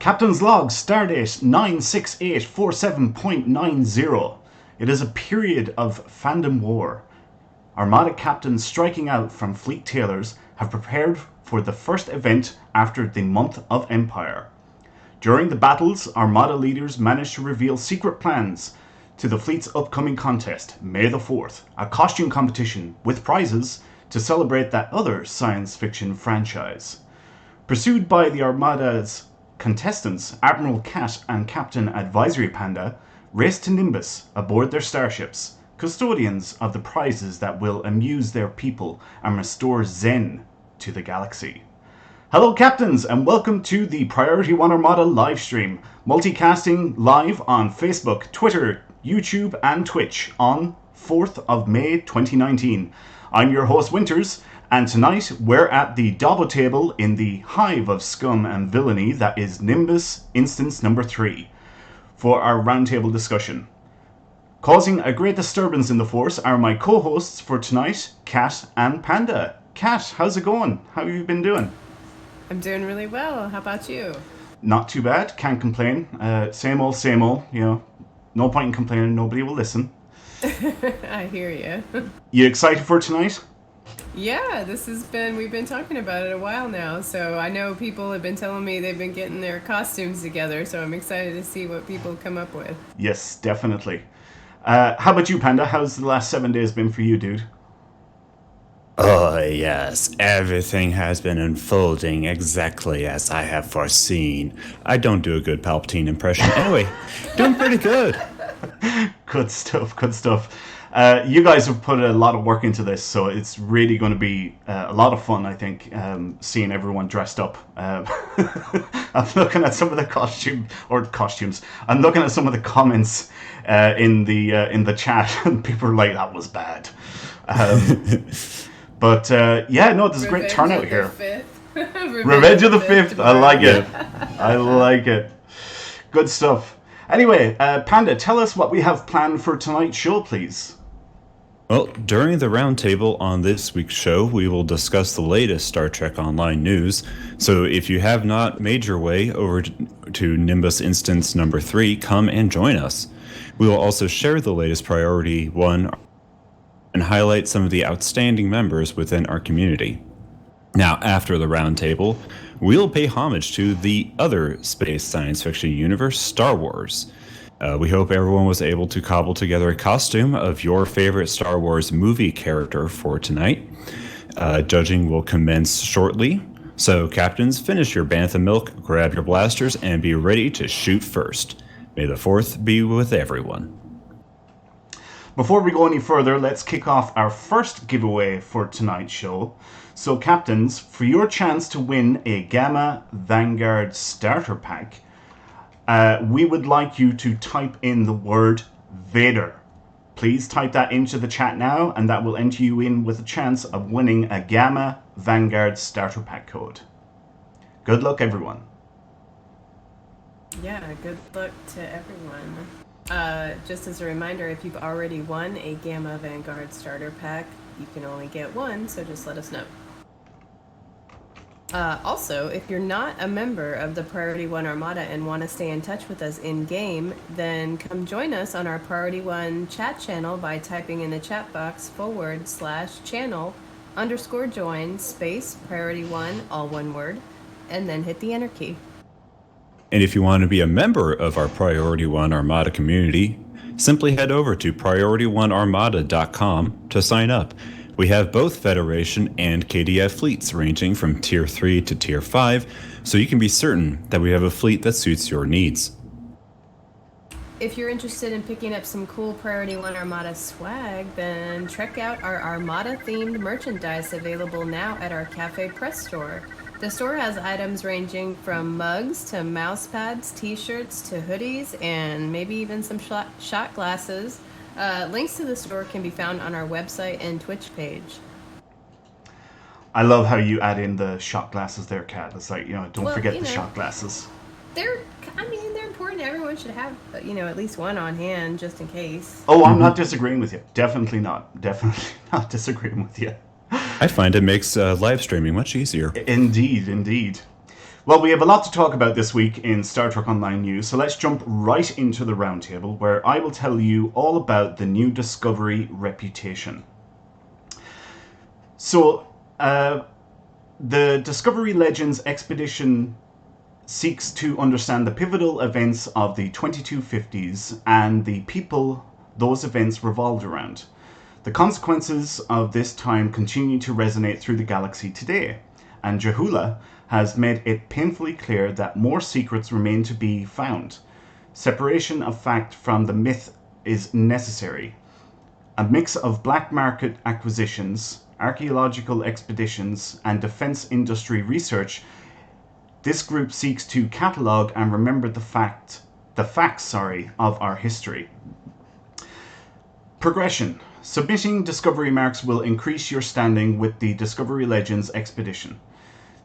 Captain's Log, Stardate 96847.90. It is a period of fandom war. Armada captains striking out from fleet tailors have prepared for the first event after the month of Empire. During the battles, Armada leaders managed to reveal secret plans to the fleet's upcoming contest, May the 4th, a costume competition with prizes to celebrate that other science fiction franchise. Pursued by the Armada's contestants, Admiral Cat and Captain Advisory Panda race to Nimbus aboard their starships, custodians of the prizes that will amuse their people and restore Zen to the galaxy. Hello captains, and welcome to the Priority One Armada livestream, multicasting live on Facebook, Twitter, YouTube and Twitch on 4th of May 2019. I'm your host Winters, and tonight we're at the Dobbo table in the hive of scum and villainy that is Nimbus Instance number 3 for our roundtable discussion. Causing a great disturbance in the force are my co-hosts for tonight, Kat and Panda. Kat, how's it going? How have you been doing? I'm doing really well. How about you? Not too bad. Can't complain. Same old, you know. No point in complaining. Nobody will listen. I hear you. You excited for tonight? Yeah, we've been talking about it a while now, so I know people have been telling me they've been getting their costumes together, so I'm excited to see what people come up with. Yes, definitely. How about you, Panda? How's the last 7 days been for you, dude? Oh, yes. Everything has been unfolding exactly as I have foreseen. I don't do a good Palpatine impression. Anyway, doing pretty good. Good stuff. You guys have put a lot of work into this, so it's really going to be a lot of fun, I think, seeing everyone dressed up. I'm looking at some of the costumes. I'm looking at some of the comments in the chat, and people are like, "That was bad." But there's a great turnout here. Revenge of the Fifth. I like it. I like it. Good stuff. Anyway, Panda, tell us what we have planned for tonight's show, please. Well, during the roundtable on this week's show, we will discuss the latest Star Trek Online news. So if you have not made your way over to Nimbus Instance number 3, come and join us. We will also share the latest Priority One and highlight some of the outstanding members within our community. Now, after the roundtable, we'll pay homage to the other space science fiction universe, Star Wars. We hope everyone was able to cobble together a costume of your favorite Star Wars movie character for tonight. Judging will commence shortly, so captains, finish your bantha milk, grab your blasters, and be ready to shoot first. May the 4th be with everyone. Before we go any further, let's kick off our first giveaway for tonight's show. So captains, for your chance to win a Gamma Vanguard starter pack, we would like you to type in the word Vader. Please type that into the chat now, and that will enter you in with a chance of winning a Gamma Vanguard starter pack code. Good luck, everyone. Yeah, good luck to everyone. Just as a reminder, if you've already won a Gamma Vanguard starter pack, you can only get one, so just let us know. Also, if you're not a member of the Priority One Armada and want to stay in touch with us in-game, then come join us on our Priority One chat channel by typing in the chat box /channel_join space Priority One, all one word, and then hit the enter key. And if you want to be a member of our Priority One Armada community, simply head over to priorityOneArmada.com to sign up. We have both Federation and KDF fleets ranging from Tier 3 to Tier 5, so you can be certain that we have a fleet that suits your needs. If you're interested in picking up some cool Priority One Armada swag, then check out our Armada-themed merchandise available now at our Cafe Press store. The store has items ranging from mugs to mouse pads, t-shirts to hoodies, and maybe even some shot glasses. Links to the store can be found on our website and Twitch page. I love how you add in the shot glasses there, Kat. It's like, don't forget the shot glasses. They're important. Everyone should have, at least one on hand just in case. Oh, I'm not disagreeing with you. Definitely not disagreeing with you. I find it makes live streaming much easier. Indeed. Well, we have a lot to talk about this week in Star Trek Online news, so let's jump right into the roundtable, where I will tell you all about the new Discovery reputation. So, the Discovery Legends expedition seeks to understand the pivotal events of the 2250s and the people those events revolved around. The consequences of this time continue to resonate through the galaxy today, and Jahula has made it painfully clear that more secrets remain to be found. Separation of fact from the myth is necessary. A mix of black market acquisitions, archaeological expeditions, and defense industry research, this group seeks to catalogue and remember the facts of our history. Progression. Submitting Discovery marks will increase your standing with the Discovery Legends expedition.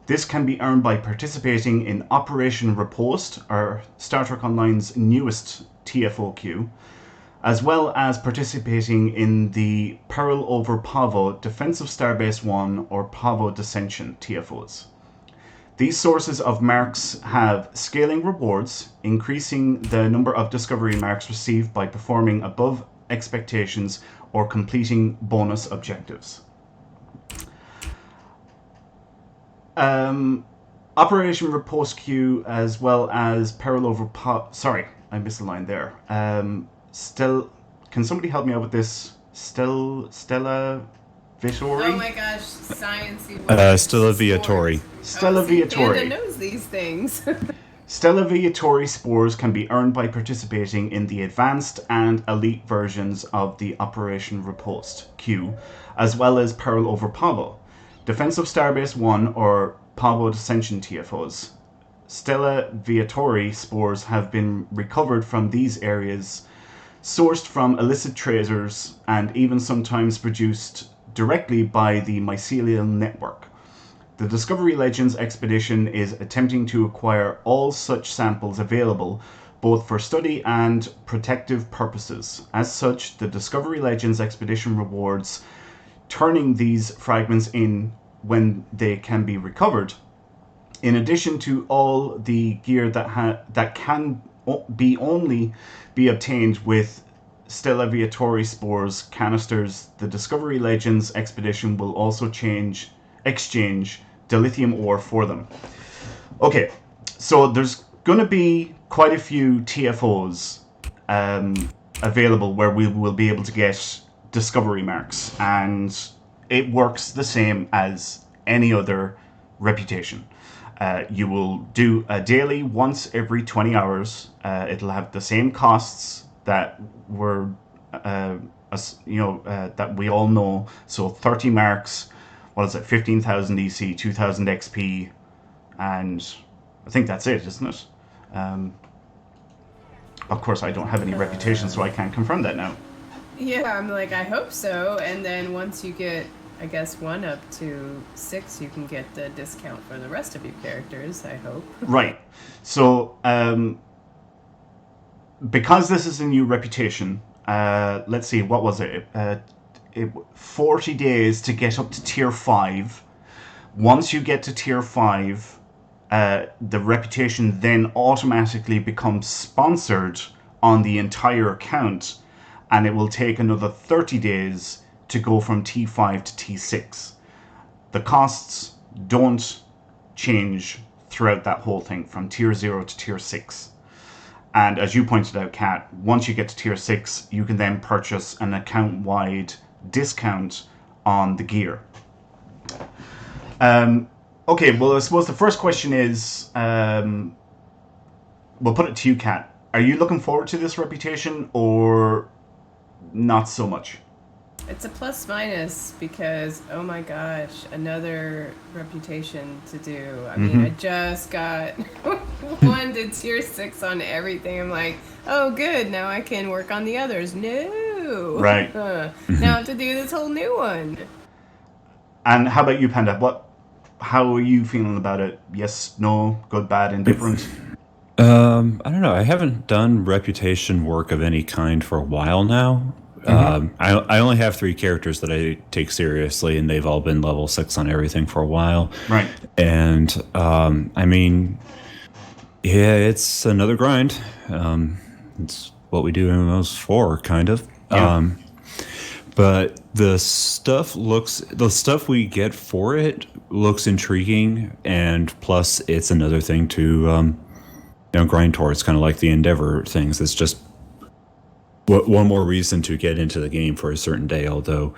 This can be earned by participating in Operation Riposte, or Star Trek Online's newest TFOQ, as well as participating in the Pearl over Pavo Defense of Starbase 1 or Pavo Dissension TFOs. These sources of marks have scaling rewards, increasing the number of Discovery marks received by performing above expectations or completing bonus objectives. Operation Riposte Q, as well as Peril over sorry, I missed a line there. Can somebody help me out with this? Stella Vittori? Oh my gosh, sciencey. Stella Viatori. Stella Viatori. Panda knows these things. Stella Viatori spores can be earned by participating in the advanced and elite versions of the Operation Riposte Q, as well as Peril over Pavo, Defense of Starbase 1 or Pavo Dissension TFOs. Stella Viatori spores have been recovered from these areas, sourced from illicit traders, and even sometimes produced directly by the mycelial network. The Discovery Legends expedition is attempting to acquire all such samples available, both for study and protective purposes. As such, the Discovery Legends expedition rewards turning these fragments in when they can be recovered, in addition to all the gear that can only be obtained with Stella Viatori spores canisters. The Discovery Legends expedition will also exchange dilithium ore for them. Okay, so there's going to be quite a few TFOs available where we will be able to get Discovery marks, and it works the same as any other reputation. You will do a daily once every 20 hours. It'll have the same costs that were, that we all know. So 30 marks, 15,000 EC, 2,000 XP, and I think that's it, isn't it? Of course, I don't have any reputation, so I can't confirm that now. Yeah, I'm like, I hope so. And then once you get, I guess, 1 up to 6, you can get the discount for the rest of your characters, I hope. Right. So, because this is a new reputation, let's see, what was it? 40 days to get up to tier 5. Once you get to tier 5, the reputation then automatically becomes sponsored on the entire account, and it will take another 30 days to go from T5 to T6. The costs don't change throughout that whole thing from tier 0 to tier 6. And as you pointed out, Kat, once you get to tier 6, you can then purchase an account-wide discount on the gear. Okay, well, I suppose the first question is, we'll put it to you, Kat. Are you looking forward to this reputation, or not so much? It's a plus minus because, oh my gosh, another reputation to do. I mean, I just got 1 to tier 6 on everything. I'm like, oh good, now I can work on the others. No. Right. Now I have to do this whole new one. And how about you, Panda? How are you feeling about it? Yes, no, good, bad, indifferent? I don't know. I haven't done reputation work of any kind for a while now. I only have 3 characters that I take seriously, and they've all been level 6 on everything for a while. Right. And I mean, yeah, it's another grind. It's what we do MMOs for, kind of. Yeah. But the stuff we get for it looks intriguing, and plus it's another thing to grind towards, kind of like the Endeavor things. It's just one more reason to get into the game for a certain day. Although,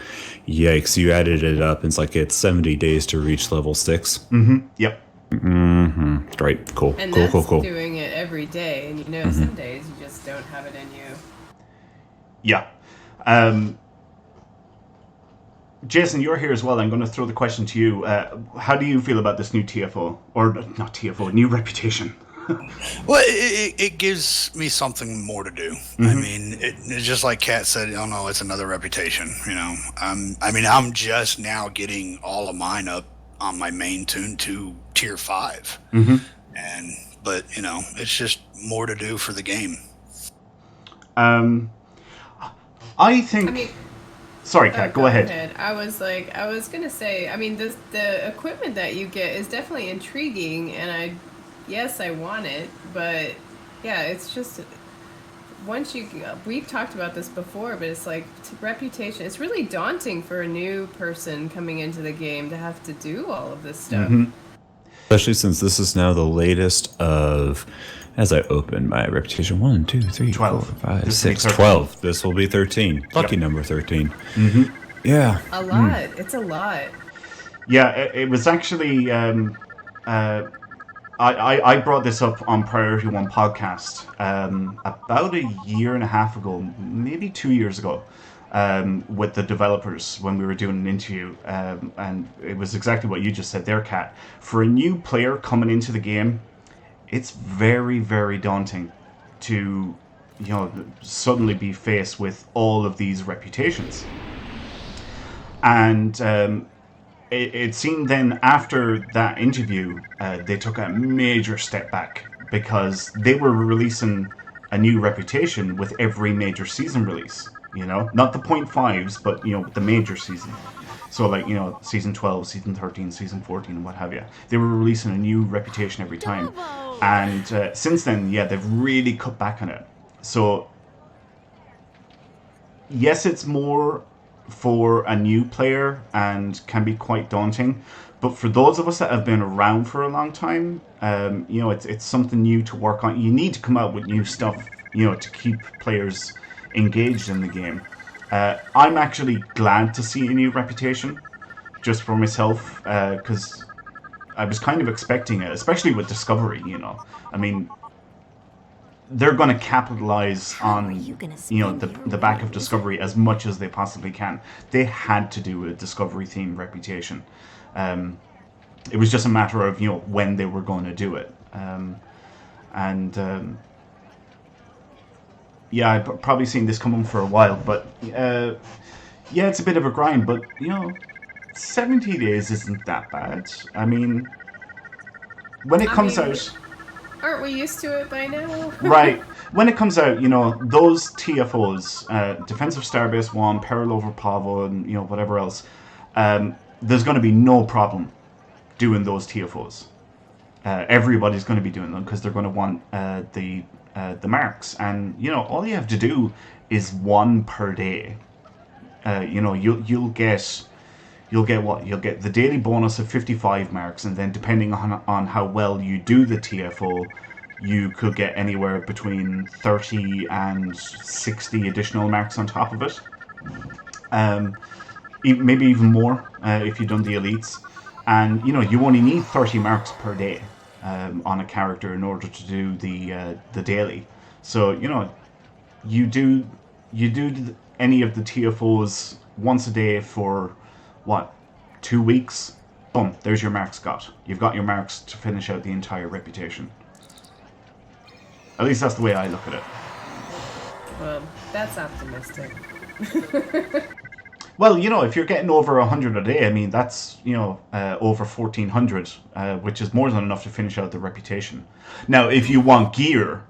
yikes, you added it up. It's like it's 70 days to reach level 6. Mm-hmm. Yep. Mm-hmm. Right. Cool. And Cool. that's Cool. doing it every day, and some days you just don't have it in you. Yeah. Jason, you're here as well. I'm going to throw the question to you. How do you feel about this new TFO? Or not TFO, new reputation? Well, it gives me something more to do. I mean, it's just like Kat said, oh no, it's another reputation, I'm just now getting all of mine up on my main tune to tier 5. But it's just more to do for the game. I think... Sorry, Kat, go ahead. I was gonna say, the equipment that you get is definitely intriguing, and I want it, but yeah, it's just we've talked about this before, but it's like reputation. It's really daunting for a new person coming into the game to have to do all of this stuff. Especially since this is now the latest of, as I open my reputation, 1, 2, 3, 12. 4, 5, This 6, will be 12. This will be 13. Lucky number 13. Yeah. A lot. It's a lot. Yeah, it was actually... I brought this up on Priority One Podcast about a year and a half ago, maybe 2 years ago, with the developers when we were doing an interview, and it was exactly what you just said there, Kat. For a new player coming into the game, it's very, very daunting to, suddenly be faced with all of these reputations. And it seemed then after that interview, they took a major step back because they were releasing a new reputation with every major season release. Not the 0.5s, but the major season. So like season 12, season 13, season 14, and what have you. They were releasing a new reputation every time, and since then, they've really cut back on it. So yes, it's more for a new player and can be quite daunting, but for those of us that have been around for a long time, it's something new to work on. You need to come out with new stuff, to keep players engaged in the game. I'm actually glad to see a new reputation, just for myself, because I was kind of expecting it, especially with Discovery. They're going to capitalize on the back of Discovery as much as they possibly can. They had to do a Discovery themed reputation. It was just a matter of when they were going to do it. I've probably seen this coming for a while, but it's a bit of a grind. But 70 days isn't that bad. When it comes out. Aren't we used to it by now? Right. When it comes out, those TFOs, Defensive Starbase 1, Peril over Pavo, and, whatever else, there's going to be no problem doing those TFOs. Everybody's going to be doing them because they're going to want the marks. And, all you have to do is 1 per day. You'll get what? You'll get the daily bonus of 55 marks, and then depending on how well you do the TFO, you could get anywhere between 30 and 60 additional marks on top of it. Maybe even more if you've done the elites. And, you only need 30 marks per day on a character in order to do the daily. So, you do any of the TFOs once a day for... 2 weeks? Boom, there's your marks got. You've got your marks to finish out the entire reputation. At least that's the way I look at it. Well, that's optimistic. Well, if you're getting over 100 a day, that's, over 1,400, which is more than enough to finish out the reputation. Now, if you want gear,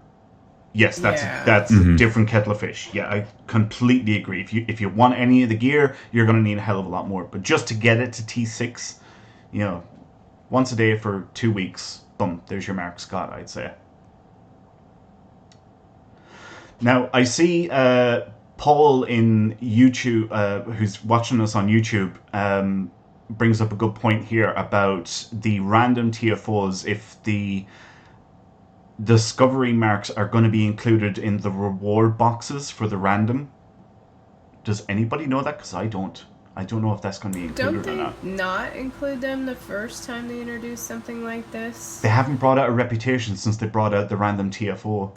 Yes, that's Yeah. a different kettle of fish. Yeah, I completely agree. If you want any of the gear, you're going to need a hell of a lot more. But just to get it to T6, once a day for 2 weeks, boom, there's your Mark Scott, I'd say. Now, I see Paul in YouTube, who's watching us on YouTube, brings up a good point here about the random TFOs. If the discovery marks are going to be included in the reward boxes for the random. Does anybody know that? Because I don't. I don't know if that's going to be included or not. Don't they not include them the first time they introduce something like this? They haven't brought out a reputation since they brought out the random TFO.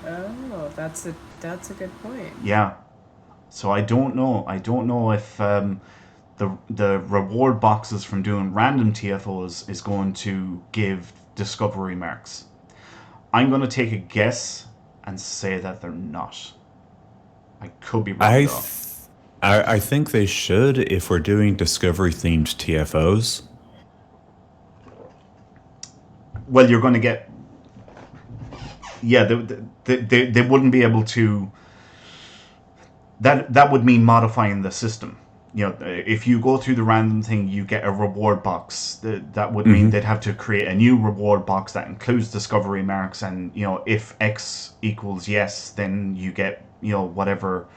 Oh, that's a good point. Yeah. So I don't know. I don't know if the reward boxes from doing random TFOs is going to give discovery marks. I'm going to take a guess and say that they're not. I could be wrong, though. I think they should if we're doing discovery-themed TFOs. Well, you're going to get... Yeah, they wouldn't be able to... That would mean modifying the system. If you go through the random thing, you get a reward box. That would mean they'd have to create a new reward box that includes discovery marks. And, if X equals yes, then you get, whatever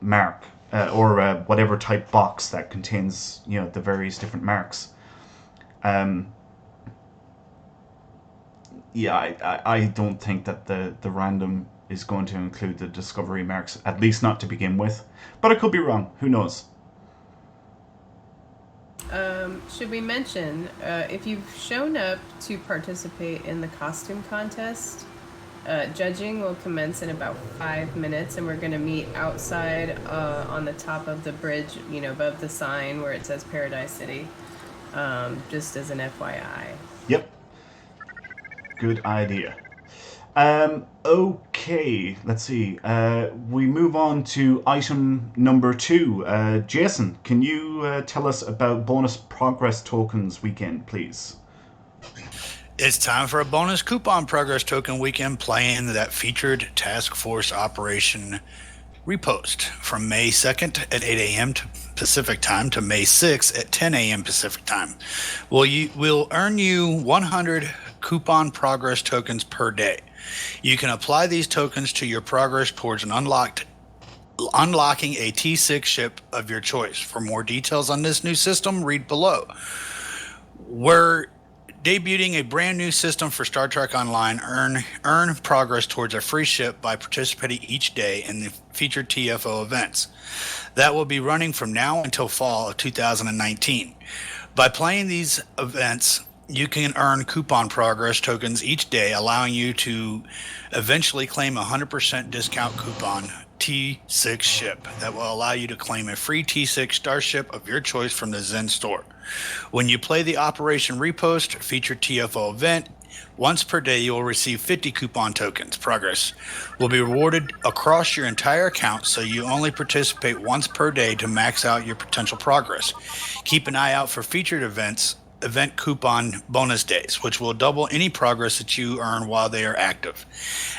mark or whatever type box that contains, the various different marks. I don't think that the random is going to include the discovery marks, at least not to begin with. But I could be wrong. Who knows? Should we mention, if you've shown up to participate in the costume contest, judging will commence in about 5 minutes, and we're going to meet outside on the top of the bridge, above the sign where it says Paradise City, just as an FYI. Yep. Good idea. Okay, let's see. We move on to item number 2. Jason, can you tell us about bonus progress tokens weekend, please? It's time for a bonus coupon progress token weekend plan that featured Task Force Operation Repost from May 2nd at 8 a.m. Pacific time to May 6th at 10 a.m. Pacific time. We'll earn you 100 coupon progress tokens per day. You can apply these tokens to your progress towards unlocking a T6 ship of your choice. For more details on this new system, read below. We're debuting a brand new system for Star Trek Online. Earn progress towards a free ship by participating each day in the featured TFO events. That will be running from now until fall of 2019. By playing these events, you can earn coupon progress tokens each day, allowing you to eventually claim a 100% discount coupon T6 ship that will allow you to claim a free T6 starship of your choice from the Zen store. When you play the Operation Repost featured TFO event, once per day you will receive 50 coupon tokens. Progress will be rewarded across your entire account, so you only participate once per day to max out your potential progress. Keep an eye out for featured event coupon bonus days, which will double any progress that you earn while they are active.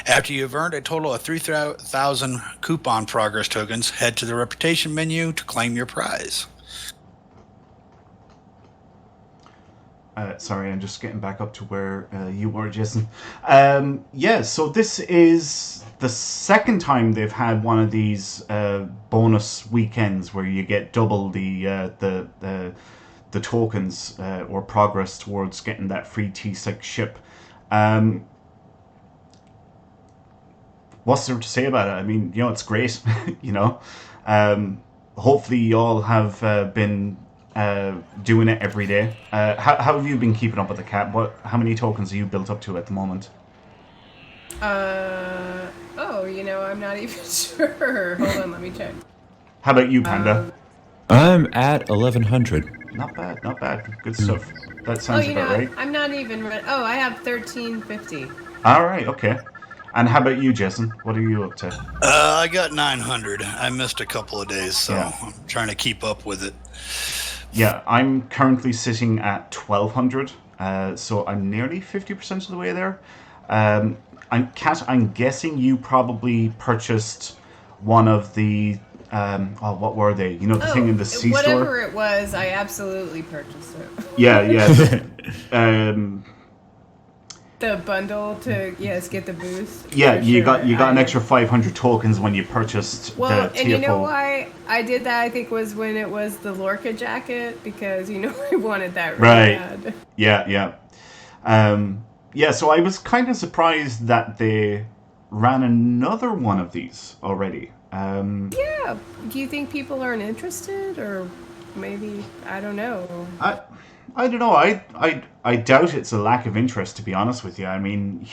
After you have earned a total of 3,000 coupon progress tokens, head to the reputation menu to claim your prize. Sorry, I'm just getting back up to where you were, Jason. So this is the second time they've had one of these bonus weekends where you get double the tokens or progress towards getting that free T6 ship. What's there to say about it? I mean, it's great. Hopefully you all have been doing it every day. How have you been keeping up with the cat? How many tokens are you built up to at the moment? I'm not even sure. Hold on, let me check. How about you, Panda? I'm at 1100. Not bad. Good stuff. That sounds about right. I'm not even ready. Oh, I have 1350. All right, okay. And how about you, Jason? What are you up to? I got 900. I missed a couple of days, so Yeah. I'm trying to keep up with it. Yeah, I'm currently sitting at 1200, so I'm nearly 50% of the way there. Kat, I'm guessing you probably purchased one of the what were they? You know, the thing in the C whatever store. it was, I absolutely purchased it. Yeah, yeah. The bundle to get the boost. Yeah, for you sure. got an extra 500 tokens when you purchased Well, the and you know TFO. why I did that? I think was when it was the Lorca jacket because I wanted that really Right. bad. Yeah, yeah. Yeah, so I was kind of surprised that they ran another one of these already. Yeah. Do you think people aren't interested, or maybe I don't know? I don't know. I doubt it's a lack of interest, to be honest with you. I mean,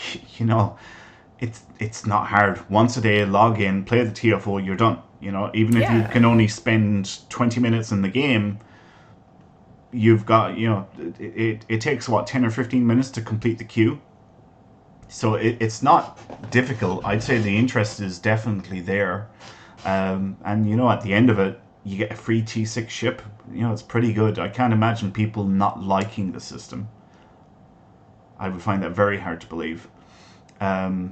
it's not hard. Once a day, log in, play the TFO, you're done. Even if you Yeah. can only spend 20 minutes in the game, you've got, it takes, 10 or 15 minutes to complete the queue. So it's not difficult. I'd say the interest is definitely there. And, at the end of it, you get a free T6 ship. It's pretty good. I can't imagine people not liking the system. I would find that very hard to believe. Yeah,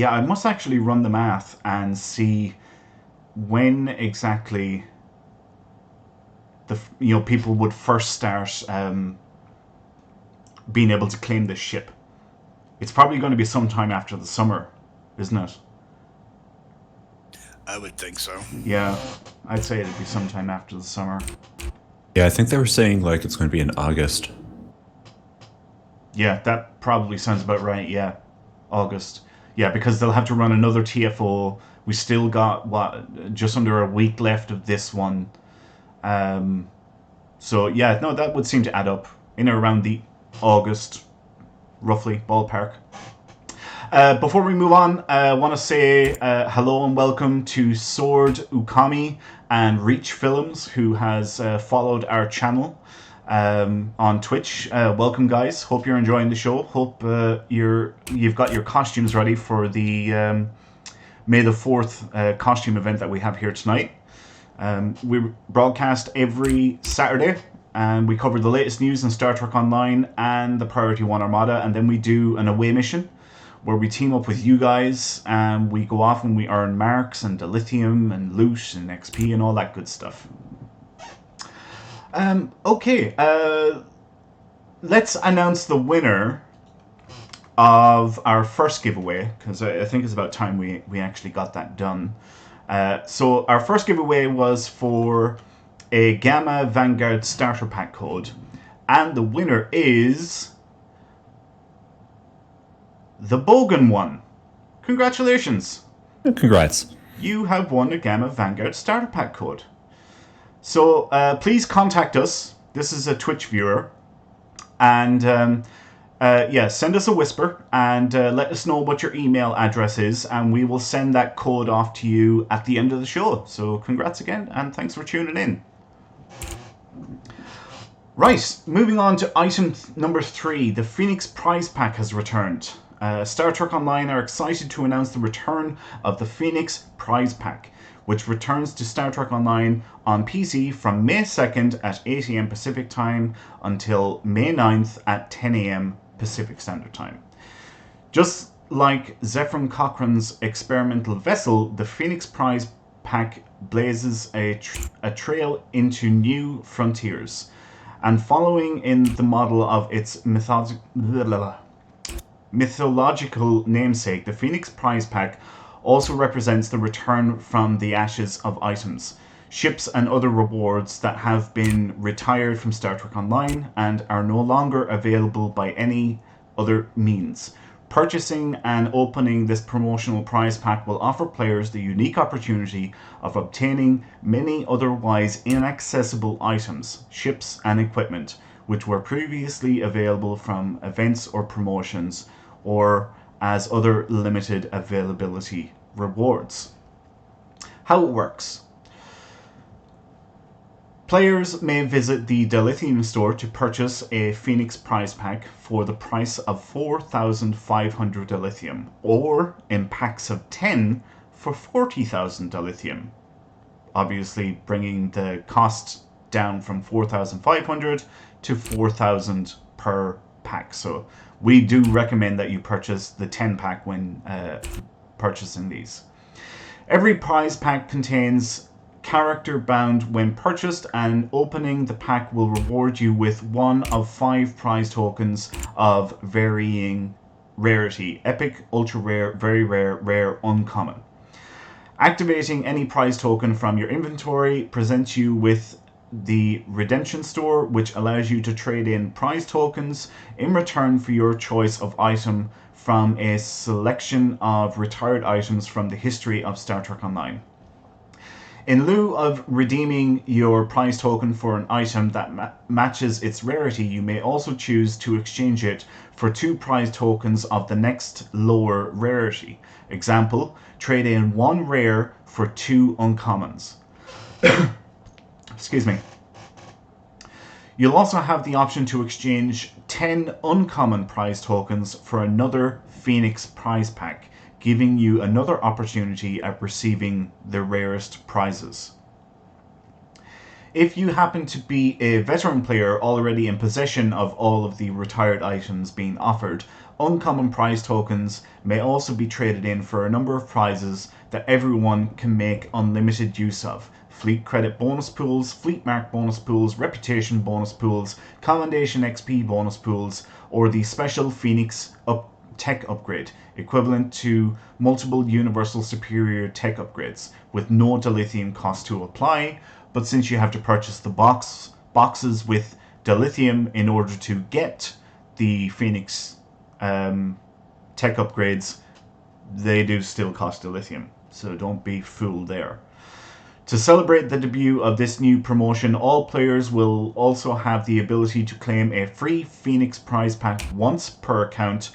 I must actually run the math and see when exactly people would first start being able to claim this ship. It's probably going to be sometime after the summer, isn't it? I would think so. Yeah, I'd say it'd be sometime after the summer. Yeah, I think they were saying like it's going to be in August. Yeah, that probably sounds about right. Yeah, August. Yeah, because they'll have to run another TFO. We still got just under a week left of this one. So yeah, no, that would seem to add up in or around the August, roughly ballpark. Before we move on, I want to say hello and welcome to Sword Ukami and Reach Films, who has followed our channel on Twitch. Welcome, guys. Hope you're enjoying the show. Hope you've got your costumes ready for the May the 4th costume event that we have here tonight. We broadcast every Saturday, and we cover the latest news in Star Trek Online and the Priority One Armada, and then we do an away mission where we team up with you guys and we go off and we earn marks and dilithium and loot and XP and all that good stuff. Okay, let's announce the winner of our first giveaway, because I think it's about time we actually got that done. So our first giveaway was for a Gamma Vanguard starter pack code, and the winner is the Bogan one. Congratulations! Congrats. You have won a Gamma Vanguard starter pack code. So please contact us. This is a Twitch viewer, and send us a whisper and let us know what your email address is, and we will send that code off to you at the end of the show. So congrats again, and thanks for tuning in. Right, moving on to item number 3. The Phoenix prize pack has returned. Star Trek Online are excited to announce the return of the Phoenix prize pack, which returns to Star Trek Online on PC from May 2nd at 8 a.m. Pacific Time until May 9th at 10 a.m. Pacific Standard Time. Just like Zephyr Cochrane's experimental vessel, the Phoenix prize pack blazes a trail into new frontiers. And following in the model of its mythological namesake, the Phoenix prize pack also represents the return from the ashes of items, ships and other rewards that have been retired from Star Trek Online and are no longer available by any other means. Purchasing and opening this promotional prize pack will offer players the unique opportunity of obtaining many otherwise inaccessible items, ships and equipment, which were previously available from events or promotions, or as other limited availability rewards. How it works. Players may visit the Dilithium store to purchase a Phoenix prize pack for the price of 4,500 Dilithium, or in packs of 10 for 40,000 Dilithium. Obviously bringing the cost down from 4,500 to 4,000 per pack. So we do recommend that you purchase the 10 pack when purchasing these. Every prize pack contains character bound when purchased, and opening the pack will reward you with one of 5 prize tokens of varying rarity: epic, ultra rare, very rare, rare, uncommon. Activating any prize token from your inventory presents you with the redemption store, which allows you to trade in prize tokens in return for your choice of item from a selection of retired items from the history of Star Trek Online. In lieu of redeeming your prize token for an item that matches its rarity, you may also choose to exchange it for 2 prize tokens of the next lower rarity. Example, trade in 1 rare for 2 uncommons. Excuse me. You'll also have the option to exchange 10 uncommon prize tokens for another Phoenix prize pack, giving you another opportunity at receiving the rarest prizes. If you happen to be a veteran player already in possession of all of the retired items being offered, uncommon prize tokens may also be traded in for a number of prizes that everyone can make unlimited use of. Fleet credit bonus pools, fleet mark bonus pools, reputation bonus pools, commendation XP bonus pools, or the special Phoenix tech upgrade, equivalent to multiple universal superior tech upgrades, with no dilithium cost to apply. But since you have to purchase the boxes with dilithium in order to get the Phoenix tech upgrades, they do still cost dilithium, so don't be fooled there. To celebrate the debut of this new promotion, all players will also have the ability to claim a free Phoenix prize pack once per account,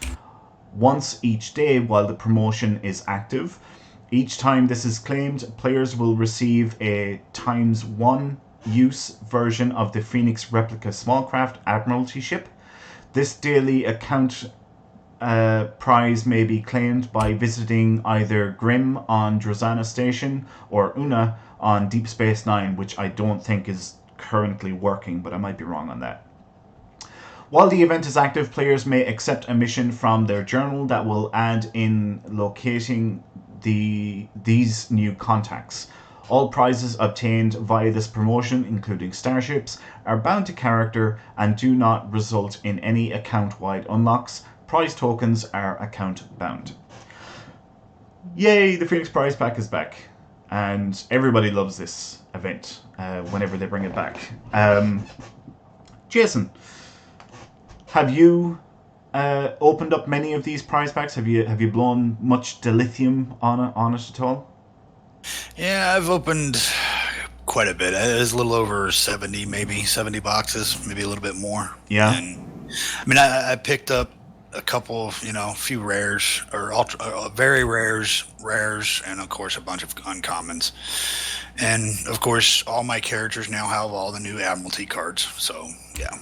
once each day while the promotion is active. Each time this is claimed, players will receive a ×1 use version of the Phoenix replica smallcraft Admiralty ship. This daily account prize may be claimed by visiting either Grim on Drozana Station or Una on Deep Space Nine, which I don't think is currently working, but I might be wrong on that. While the event is active, players may accept a mission from their journal that will add in locating these new contacts. All prizes obtained via this promotion, including starships, are bound to character and do not result in any account-wide unlocks. Prize tokens are account-bound. Yay, the Phoenix Prize Pack is back. And everybody loves this event whenever they bring it back. Jason, have you opened up many of these prize packs? Have you blown much dilithium on it at all? Yeah, I've opened quite a bit. It's a little over 70 boxes, maybe a little bit more. Yeah. And I mean, I picked up a couple, a few rares, or very rares, and of course a bunch of uncommons. And of course, all my characters now have all the new Admiralty cards. So yeah,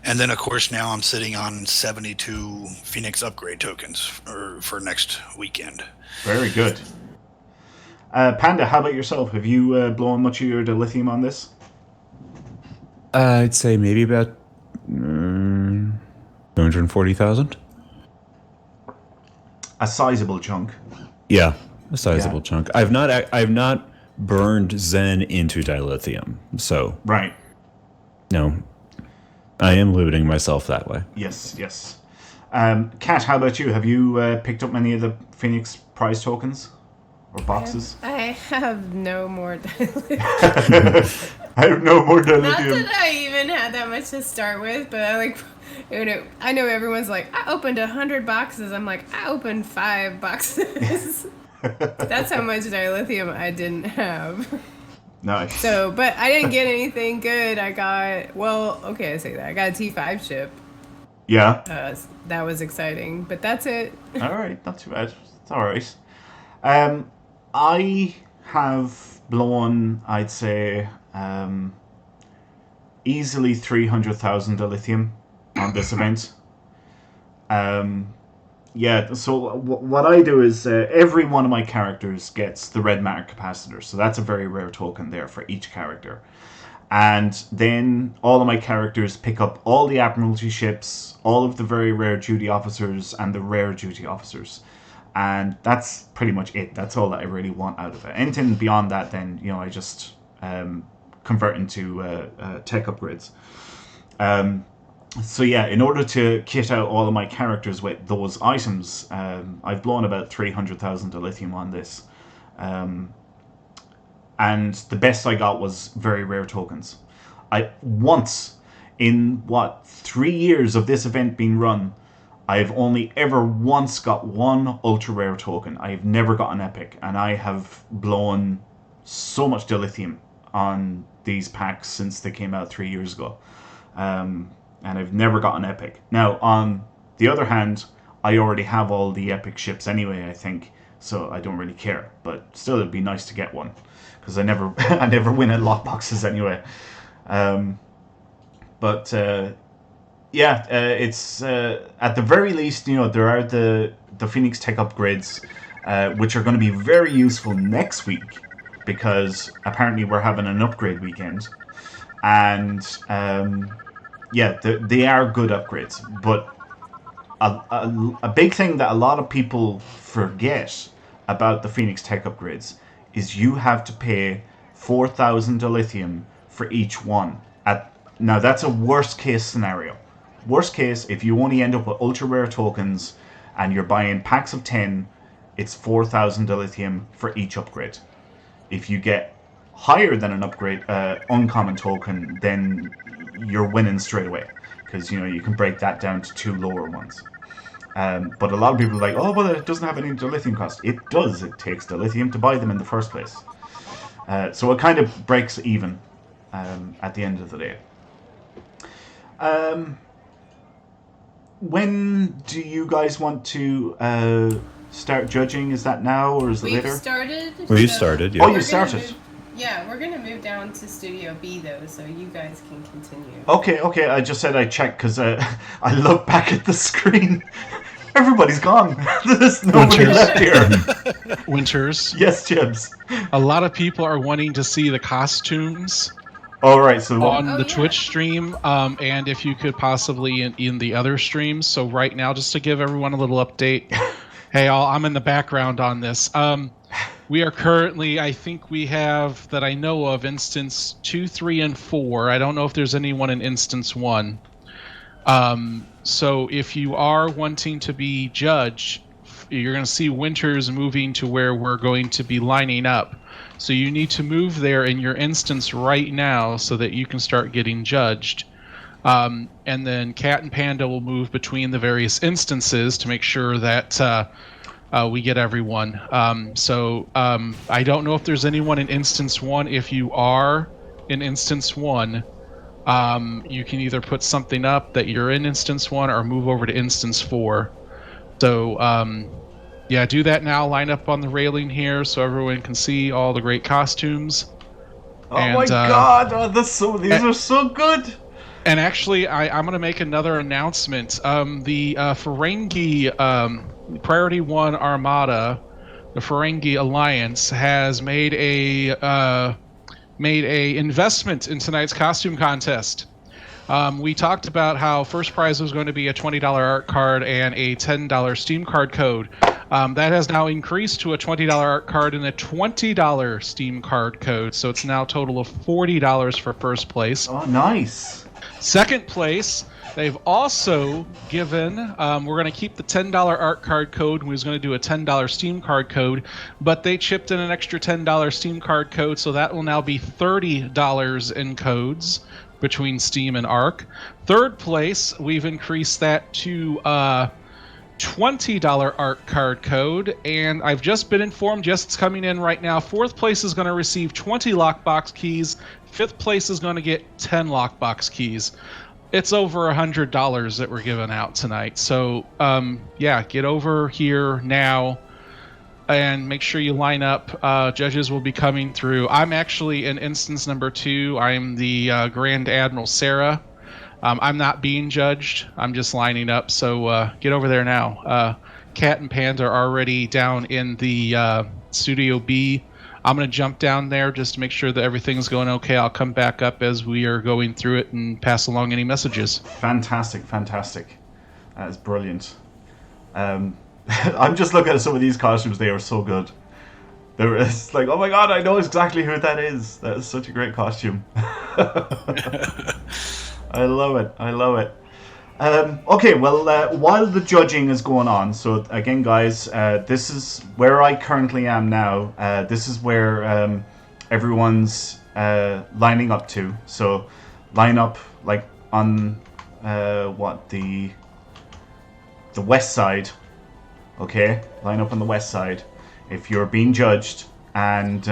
and then of course now I'm sitting on 72 Phoenix upgrade tokens for next weekend. Very good. Panda, how about yourself? Have you blown much of your dilithium on this? I'd say maybe about 240,000. A sizable chunk. Yeah, a sizable chunk. I've not burned Zen into dilithium, so right. No, I am looting myself that way. Yes. Kat, how about you? Have you picked up many of the Phoenix prize tokens or boxes? I have no more dilithium. I have no more dilithium. Not that I even had that much to start with, but I know everyone's like, I opened 100 boxes. I'm like, I opened 5 boxes. That's how much dilithium I didn't have. Nice. So, but I didn't get anything good. I got, I say that. I got a T5 ship. Yeah. That was exciting, but that's it. All right, not too bad. It's all right. I have blown, I'd say, easily 300,000 dilithium on this event. Yeah, so what I do is every one of my characters gets the red mark capacitor, so that's a very rare token there for each character. And then all of my characters pick up all the Admiralty ships, all of the very rare duty officers, and the rare duty officers. And that's pretty much it. That's all that I really want out of it. Anything beyond that, then, I just convert into tech upgrades. So yeah, in order to kit out all of my characters with those items, I've blown about 300,000 dilithium on this. And the best I got was very rare tokens. Once, in 3 years of this event being run, I've only ever once got one ultra rare token. I've never got an epic, and I have blown so much dilithium on these packs since they came out 3 years ago. And I've never got an epic. Now, on the other hand, I already have all the epic ships anyway, I think, so I don't really care. But still, it'd be nice to get one, because I never win at lockboxes anyway. It's at the very least, there are the Phoenix Tech upgrades, which are going to be very useful next week, because apparently we're having an upgrade weekend, and they are good upgrades. But a big thing that a lot of people forget about the Phoenix Tech upgrades is you have to pay 4,000 dilithium for each one. Now that's a worst case scenario. Worst case, if you only end up with ultra rare tokens and you're buying packs of 10, it's 4,000 dilithium for each upgrade. If you get higher than an upgrade, uncommon token, then you're winning straight away, because you can break that down to 2 lower ones. But a lot of people are like, oh, well, it doesn't have any dilithium cost. It does. It takes dilithium to buy them in the first place. So it kind of breaks even at the end of the day. When do you guys want to start judging? Is that now, or is it later? We've started, yeah. Oh, you started? We're going to move down to Studio B, though, so you guys can continue. Okay. I just said I'd check, because I look back at the screen. Everybody's gone. There's nobody left here. Winters. Yes, Jibs. A lot of people are wanting to see the costumes. All right, so on the Twitch stream, and if you could possibly in the other streams. So right now, just to give everyone a little update, hey, I'm in the background on this. We are currently, I think we have, that I know of, instance 2, 3, and 4. I don't know if there's anyone in instance 1. So if you are wanting to be judged, you're going to see Winters moving to where we're going to be lining up. So you need to move there in your instance right now so that you can start getting judged. And then Cat and Panda will move between the various instances to make sure that we get everyone. I don't know if there's anyone in instance 1. If you are in instance 1, you can either put something up that you're in instance 1 or move over to instance 4. So do that now. Line up on the railing here so everyone can see all the great costumes. Oh my god, these are so good. And actually, I'm going to make another announcement. The Ferengi Priority One Armada, the Ferengi Alliance, has made a investment in tonight's costume contest. We talked about how first prize was going to be a $20 art card and a $10 Steam card code. That has now increased to a $20 art card and a $20 Steam card code, so it's now a total of $40 for first place. Oh, nice. Second place, they've also given, we're going to keep the $10 art card code, and we was going to do a $10 Steam card code, but they chipped in an extra $10 Steam card code, so that will now be $30 in codes between Steam and Arc. Third place, we've increased that to $20 art card code, and I've just been informed, it's coming in right now, fourth place is going to receive 20 lockbox keys, fifth place is going to get 10 lockbox keys. It's over $100 that we're giving out tonight, so get over here now and make sure you line up. Judges will be coming through. I'm actually in instance number 2. I'm the Grand Admiral Sarah. I'm not being judged. I'm just lining up. So get over there now. Cat and Panda are already down in the Studio B I'm going to jump down there just to make sure that everything's going okay. I'll come back up as we are going through it and pass along any messages. Fantastic. That is brilliant. I'm just looking at some of these costumes. They are so good. It's like, oh my god, I know exactly who that is. That is such a great costume. I love it. Okay, well, while the judging is going on, so again, guys, this is where I currently am now. This is where everyone's lining up to. So, line up like on the west side. Okay, line up on the west side if you're being judged, and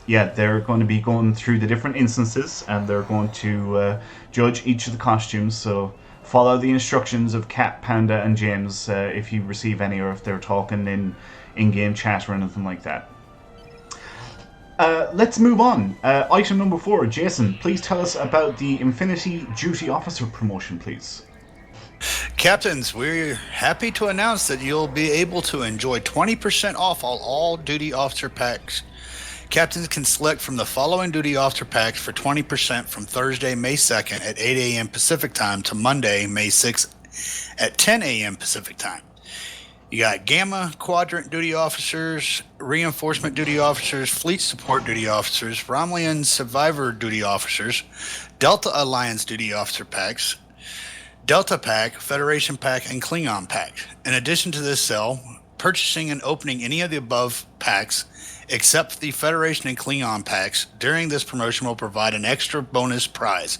they're going to be going through the different instances, and they're going to judge each of the costumes. So follow the instructions of Kat, Panda, and James if you receive any, or if they're talking in-game chat or anything like that. Let's move on. Item number 4, Jason, please tell us about the Infinity Duty Officer promotion, please. Captains, we're happy to announce that you'll be able to enjoy 20% off all duty officer packs. Captains can select from the following duty officer packs for 20% from Thursday, May 2nd at 8 a.m. Pacific Time to Monday, May 6th at 10 a.m. Pacific Time. You got Gamma Quadrant Duty Officers, Reinforcement Duty Officers, Fleet Support Duty Officers, Romulan Survivor Duty Officers, Delta Alliance Duty Officer packs, Delta Pack, Federation Pack, and Klingon Pack. In addition to this sale, purchasing and opening any of the above packs, except the Federation and Klingon packs, during this promotion will provide an extra bonus prize.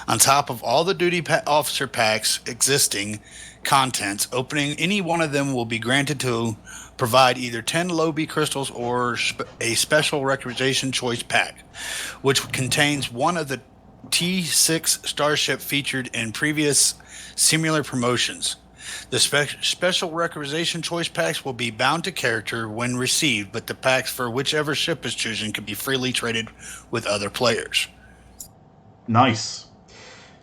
On top of all the duty officer packs existing contents, opening any one of them will be granted to provide either 10 Lobi crystals or a special requisition choice pack, which contains one of the T6 starship featured in previous similar promotions. The special requisition choice packs will be bound to character when received, but the packs for whichever ship is chosen can be freely traded with other players. Nice.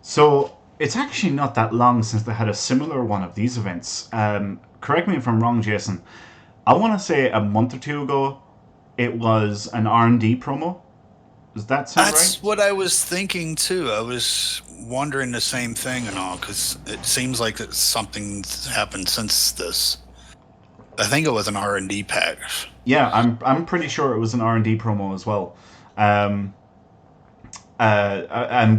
So it's actually not that long since they had a similar one of these events. Correct me if I'm wrong, Jason. I want to say a month or two ago, it was an R&D promo. Does that sound right? That's what I was thinking too. I was wondering the same thing and all, because it seems like something's happened since this. I think it was an R&D pack. Yeah, I'm pretty sure it was an R&D promo as well. And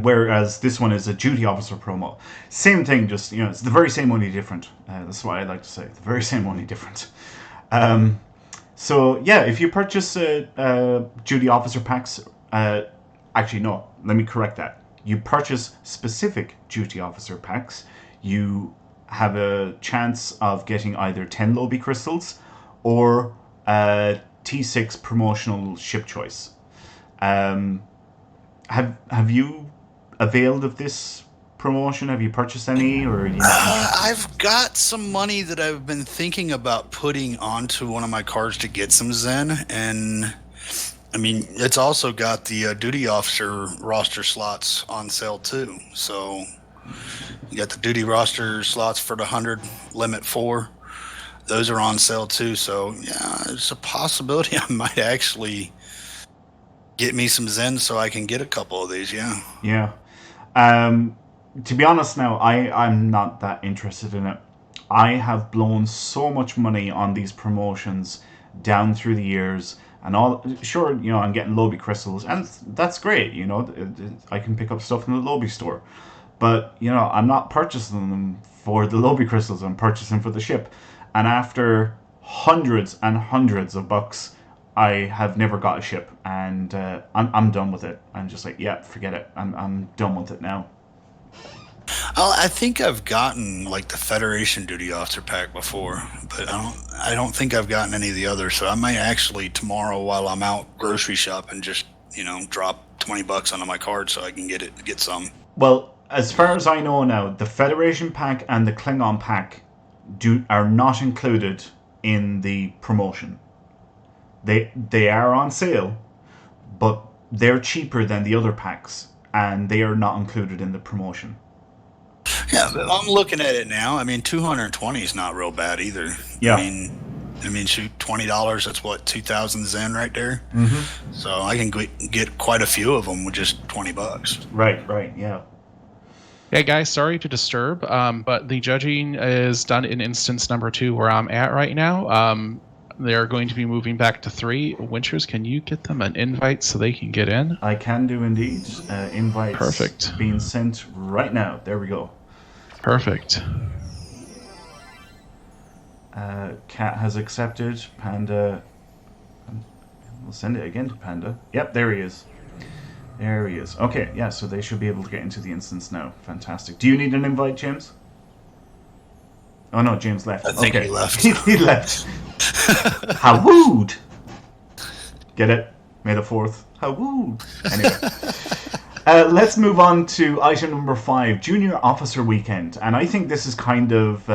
whereas this one is a duty officer promo, same thing. Just it's the very same, only different. That's what I like to say. The very same, only different. So yeah, if you purchase duty officer packs. Actually, no. Let me correct that. You purchase specific duty officer packs, you have a chance of getting either 10 Lobi crystals or T6 promotional ship choice. Have you availed of this promotion? Have you purchased any, or? I've got some money that I've been thinking about putting onto one of my cards to get some Zen, and I mean, it's also got the duty officer roster slots on sale too. So you got the duty roster slots for the 100 limit 4. Those are on sale too. So yeah, there's a possibility I might actually get me some Zen so I can get a couple of these. Yeah. Yeah. To be honest now, I'm not that interested in it. I have blown so much money on these promotions down through the years. And all, sure, I'm getting Lobi crystals, and that's great. I can pick up stuff in the Lobi store, but I'm not purchasing them for the Lobi crystals. I'm purchasing for the ship, and after hundreds and hundreds of bucks, I have never got a ship, and I'm done with it. I'm just like, yeah, forget it. I'm done with it now. I think I've gotten like the Federation Duty Officer pack before, but I don't think I've gotten any of the others. So I might actually tomorrow, while I'm out grocery shopping, just drop $20 onto my card so I can get some. Well, as far as I know now, the Federation pack and the Klingon pack are not included in the promotion. They are on sale, but they're cheaper than the other packs, and they are not included in the promotion. Yeah, but I'm looking at it now. I mean, 220 is not real bad either. Yeah. I mean, I mean, shoot, $20. That's what, 2,000 Zen right there. Mm-hmm. So I can get quite a few of them with just $20. Right, yeah. Hey guys, sorry to disturb, but the judging is done in instance number 2 where I'm at right now. They're going to be moving back to 3. Winters, can you get them an invite so they can get in? I can do indeed. Invites Perfect. being sent right now. There we go. Perfect. Cat has accepted. Panda. We'll send it again to Panda. Yep, there he is. There he is. Okay, yeah, so they should be able to get into the instance now. Fantastic. Do you need an invite, James? Oh no, James left. I think okay. he left. He left. How rude! Get it? May the 4th. How rude! Anyway. Let's move on to item number 5, Junior Officer Weekend. And I think this is kind of...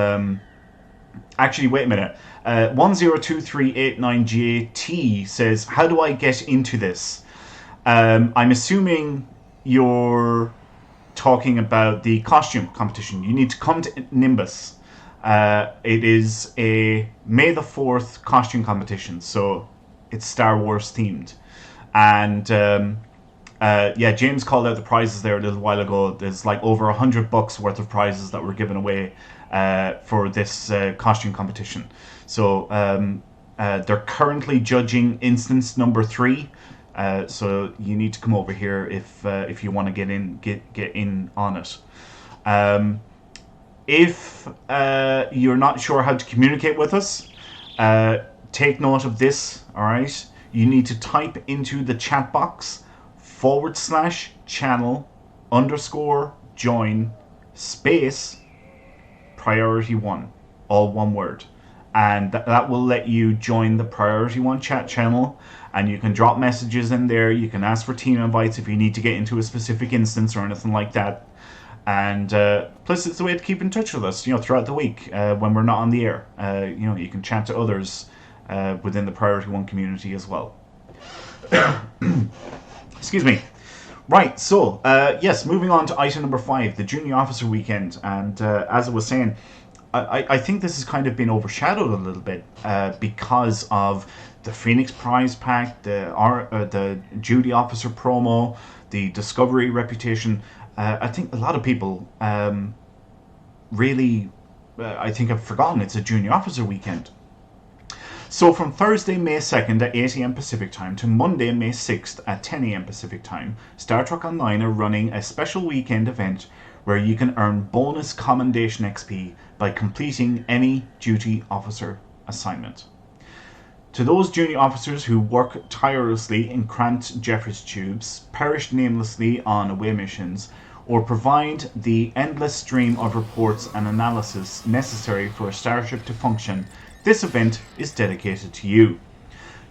actually, wait a minute. 102389GAT says, how do I get into this? I'm assuming you're talking about the costume competition. You need to come to Nimbus. It is a May the 4th costume competition, so it's Star Wars themed. And yeah, James called out the prizes there a little while ago. There's like over $100 worth of prizes that were given away for this costume competition. So they're currently judging instance number 3. So you need to come over here if you want to get in on it. If you're not sure how to communicate with us, take note of this. All right, you need to type into the chat box /channel_join space Priority One, all one word. And that will let you join the Priority One chat channel, and you can drop messages in there. You can ask for team invites if you need to get into a specific instance or anything like that. And plus, it's a way to keep in touch with us, throughout the week when we're not on the air. You can chat to others within the Priority One community as well. Excuse me. Right, so yes, moving on to item number 5, the Junior Officer Weekend. And as I was saying, I think this has kind of been overshadowed a little bit because of the Phoenix Prize Pack, the Duty Officer promo, the Discovery reputation. I think a lot of people really, I think, have forgotten it's a Junior Officer Weekend. So from Thursday, May 2nd at 8 a.m. Pacific Time to Monday, May 6th at 10 a.m. Pacific Time, Star Trek Online are running a special weekend event where you can earn bonus commendation XP by completing any duty officer assignment. To those junior officers who work tirelessly in cramped Jeffries tubes, perish namelessly on away missions, or provide the endless stream of reports and analysis necessary for a starship to function, this event is dedicated to you.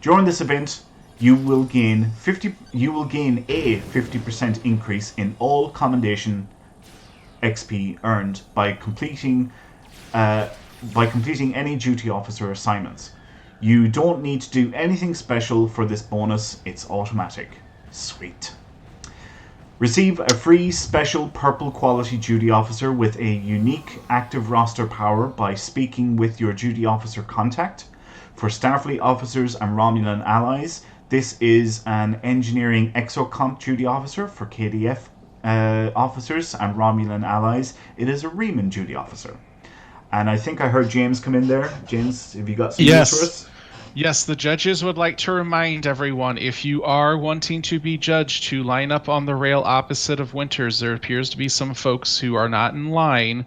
During this event, you will gain a 50% increase in all commendation XP earned by completing any duty officer assignments. You don't need to do anything special for this bonus, it's automatic. Sweet. Receive a free special purple quality duty officer with a unique active roster power by speaking with your duty officer contact. For Starfleet officers and Romulan allies, this is an engineering exocomp duty officer. For KDF officers and Romulan allies, it is a Riemann duty officer. And I think I heard James come in there. James, have you got some news for us? Yes, the judges would like to remind everyone, if you are wanting to be judged, to line up on the rail opposite of Winters. There appears to be some folks who are not in line.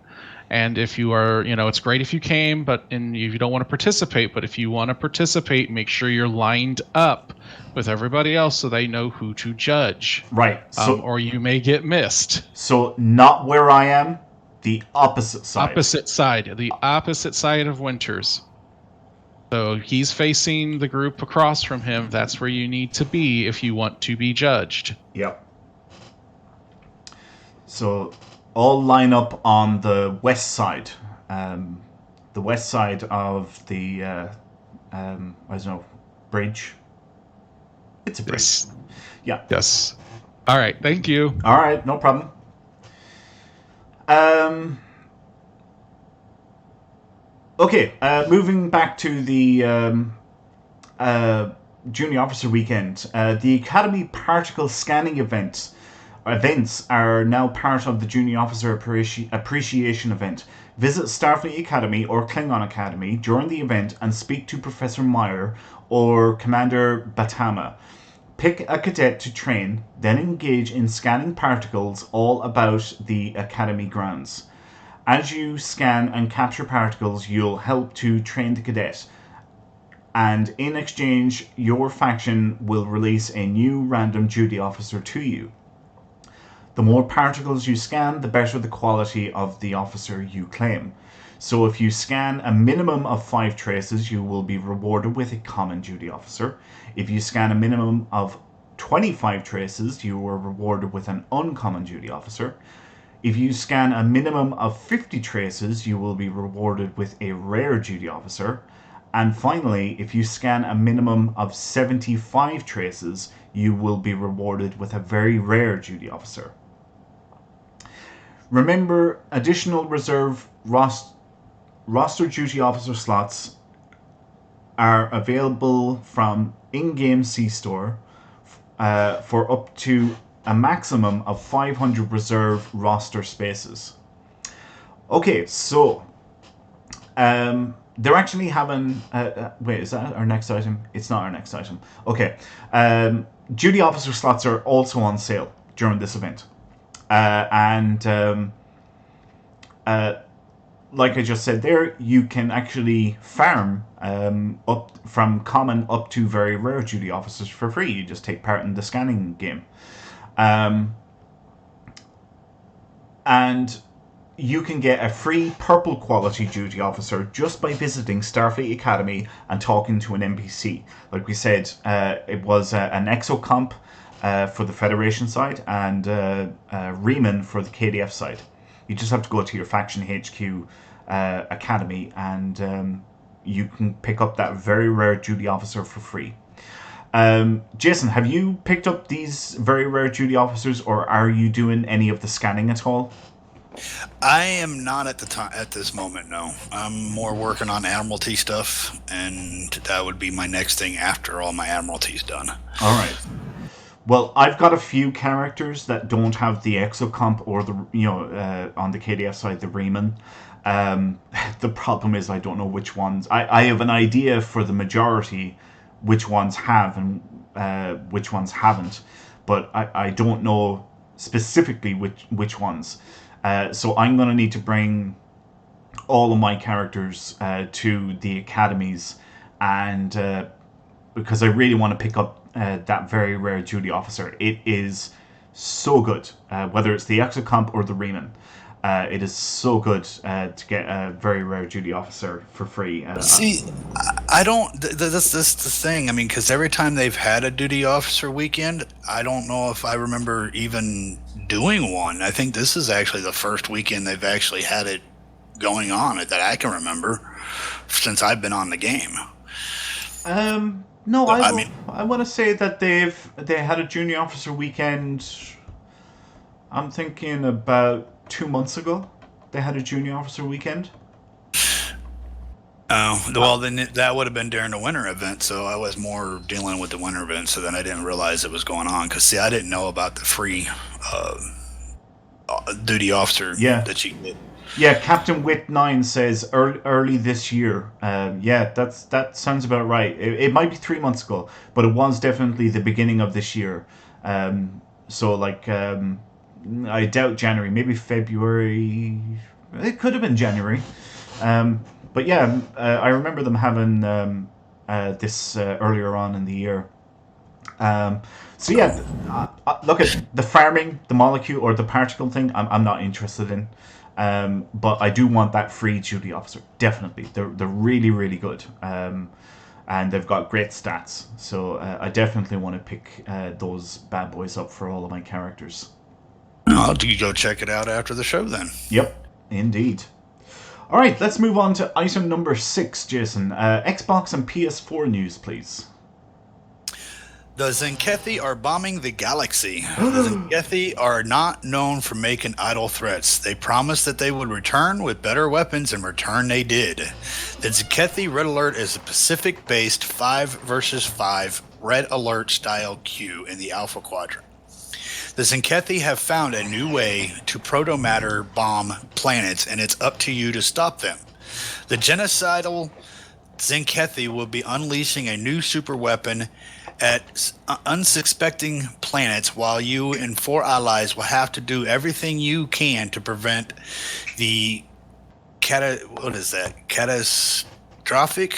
And if you are, it's great if you came, and if you don't want to participate, but if you want to participate, make sure you're lined up with everybody else so they know who to judge. Right. Or you may get missed. So not where I am, the opposite side. The opposite side of Winters. So he's facing the group across from him. That's where you need to be if you want to be judged. Yep. So all line up on the west side. The west side of the, bridge. It's a bridge. Yes. Yeah. Yes. All right. Thank you. All right. No problem. Okay, moving back to the Junior Officer Weekend. The Academy Particle Scanning events are now part of the Junior Officer Appreciation event. Visit Starfleet Academy or Klingon Academy during the event and speak to Professor Meyer or Commander Batama. Pick a cadet to train, then engage in scanning particles all about the Academy grounds. As you scan and capture particles, you'll help to train the cadet. And in exchange, your faction will release a new random duty officer to you. The more particles you scan, the better the quality of the officer you claim. So if you scan a minimum of 5 traces, you will be rewarded with a common duty officer. If you scan a minimum of 25 traces, you are rewarded with an uncommon duty officer. If you scan a minimum of 50 traces, you will be rewarded with a rare duty officer. And finally, if you scan a minimum of 75 traces, you will be rewarded with a very rare duty officer. Remember, additional reserve roster duty officer slots are available from in-game C-Store for up to a maximum of 500 reserve roster spaces. Okay, so they're actually having... wait, is that our next item? It's not our next item. Okay. Duty officer slots are also on sale during this event. Like I just said there, you can actually farm up from common up to very rare duty officers for free. You just take part in the scanning game. And you can get a free purple quality duty officer just by visiting Starfleet Academy and talking to an NPC. Like we said, it was an exocomp for the Federation side and Riemann for the KDF side. You just have to go to your faction HQ academy and you can pick up that very rare duty officer for free. Jason, have you picked up these very rare duty officers, or are you doing any of the scanning at all? I am not at this moment, no. I'm more working on Admiralty stuff, and that would be my next thing after all my Admiralty's done. All right. Well, I've got a few characters that don't have the exocomp or the on the KDF side, the Riemann. The problem is I don't know which ones. I have an idea for the majority which ones have and which ones haven't, but I don't know specifically which ones. So I'm going to need to bring all of my characters to the academies, and because I really want to pick up that very rare duty officer. It is so good, whether it's the exocomp or the Riemann. It is so good to get a very rare duty officer for free. See, I don't. That's the thing. I mean, because every time they've had a duty officer weekend, I don't know if I remember even doing one. I think this is actually the first weekend they've actually had it going on that I can remember since I've been on the game. No, I want to say that they had a junior officer weekend. I'm thinking about 2 months ago. They had a junior officer weekend. Oh, well, then that would have been during the winter event, so I was more dealing with the winter event, so then I didn't realize it was going on. Because, see, I didn't know about the free duty officer that you get. Yeah, Captain Wit9 says early this year. Yeah, that sounds about right. It might be 3 months ago, but it was definitely the beginning of this year. So, like, I doubt January, maybe February. It could have been January. But yeah, I remember them having this earlier on in the year. So yeah, look at the farming, the molecule or the particle thing. I'm not interested in, but I do want that free duty officer. Definitely, they're really really good, and they've got great stats. So I definitely want to pick those bad boys up for all of my characters. I'll go check it out after the show then. Yep, indeed. All right, let's move on to item number 6, Jason. Xbox and PS4 news, please. The Zenkethi are bombing the galaxy. The Zenkethi are not known for making idle threats. They promised that they would return with better weapons, and return they did. The Zenkethi Red Alert is a Pacific-based 5 versus 5 Red Alert style queue in the Alpha Quadrant. The Zenkethi have found a new way to proto-matter bomb planets, and it's up to you to stop them. The genocidal Zenkethi will be unleashing a new super weapon at unsuspecting planets, while you and 4 allies will have to do everything you can to prevent the catastrophic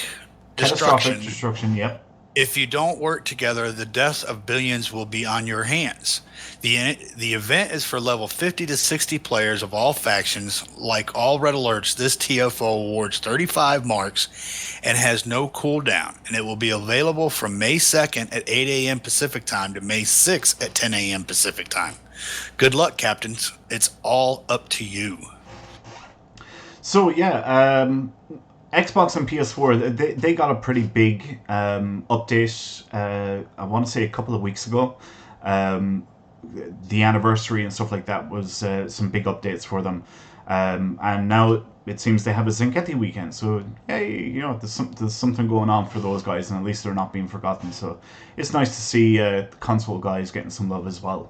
destruction. Yep. If you don't work together, the deaths of billions will be on your hands. The event is for level 50 to 60 players of all factions. Like all Red Alerts, this TFO awards 35 marks and has no cooldown. And it will be available from May 2nd at 8 a.m. Pacific time to May 6th at 10 a.m. Pacific time. Good luck, captains. It's all up to you. So, yeah, Xbox and PS4, they got a pretty big update, I want to say a couple of weeks ago. The anniversary and stuff like that was some big updates for them. And now it seems they have a Zenkethi weekend. So, hey, you know, there's something going on for those guys, and at least they're not being forgotten. So it's nice to see the console guys getting some love as well.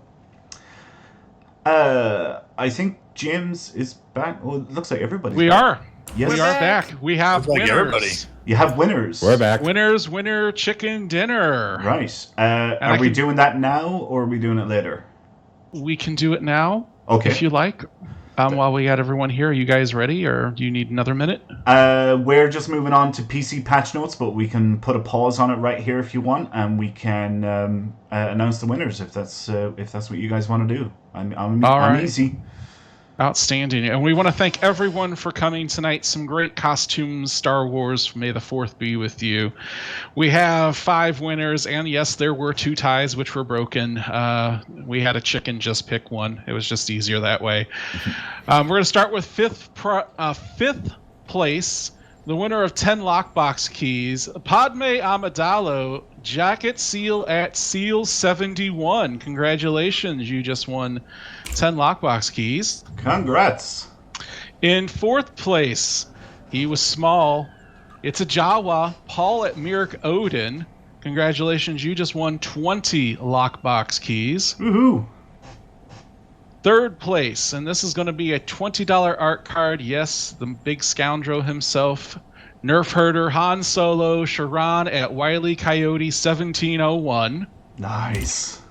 I think James is back. Oh, it looks like everybody's We back. are. Yes. We are back. We have Like winners. everybody. You have winners. We're back. Winner chicken dinner. Right. Are we doing that now, or are we doing it later? We can do it now, Okay. if you like. While we got everyone here, are you guys ready, or do you need another minute? We're just moving on to PC patch notes, but we can put a pause on it right here if you want, and we can announce the winners if that's what you guys want to do. I'm right. easy. Outstanding. And we want to thank everyone for coming tonight. Some great costumes, Star Wars. May the 4th be with you. We have 5 winners, and yes, there were 2 ties, which were broken. We had a chicken just pick one. It was just easier that way. We're going to start with 5th place. The winner of 10 lockbox keys, Padme Amidala, Jacket Seal at Seal 71. Congratulations, you just won 10 lockbox keys. Congrats. In 4th place, he was small. It's a Jawa, Paul at Mirk Odin. Congratulations, you just won 20 lockbox keys. Woohoo. 3rd place, and this is going to be a $20 art card. Yes, the big scoundrel himself, Nerf Herder Han Solo Sharon at Wile E. Coyote 1701. Nice.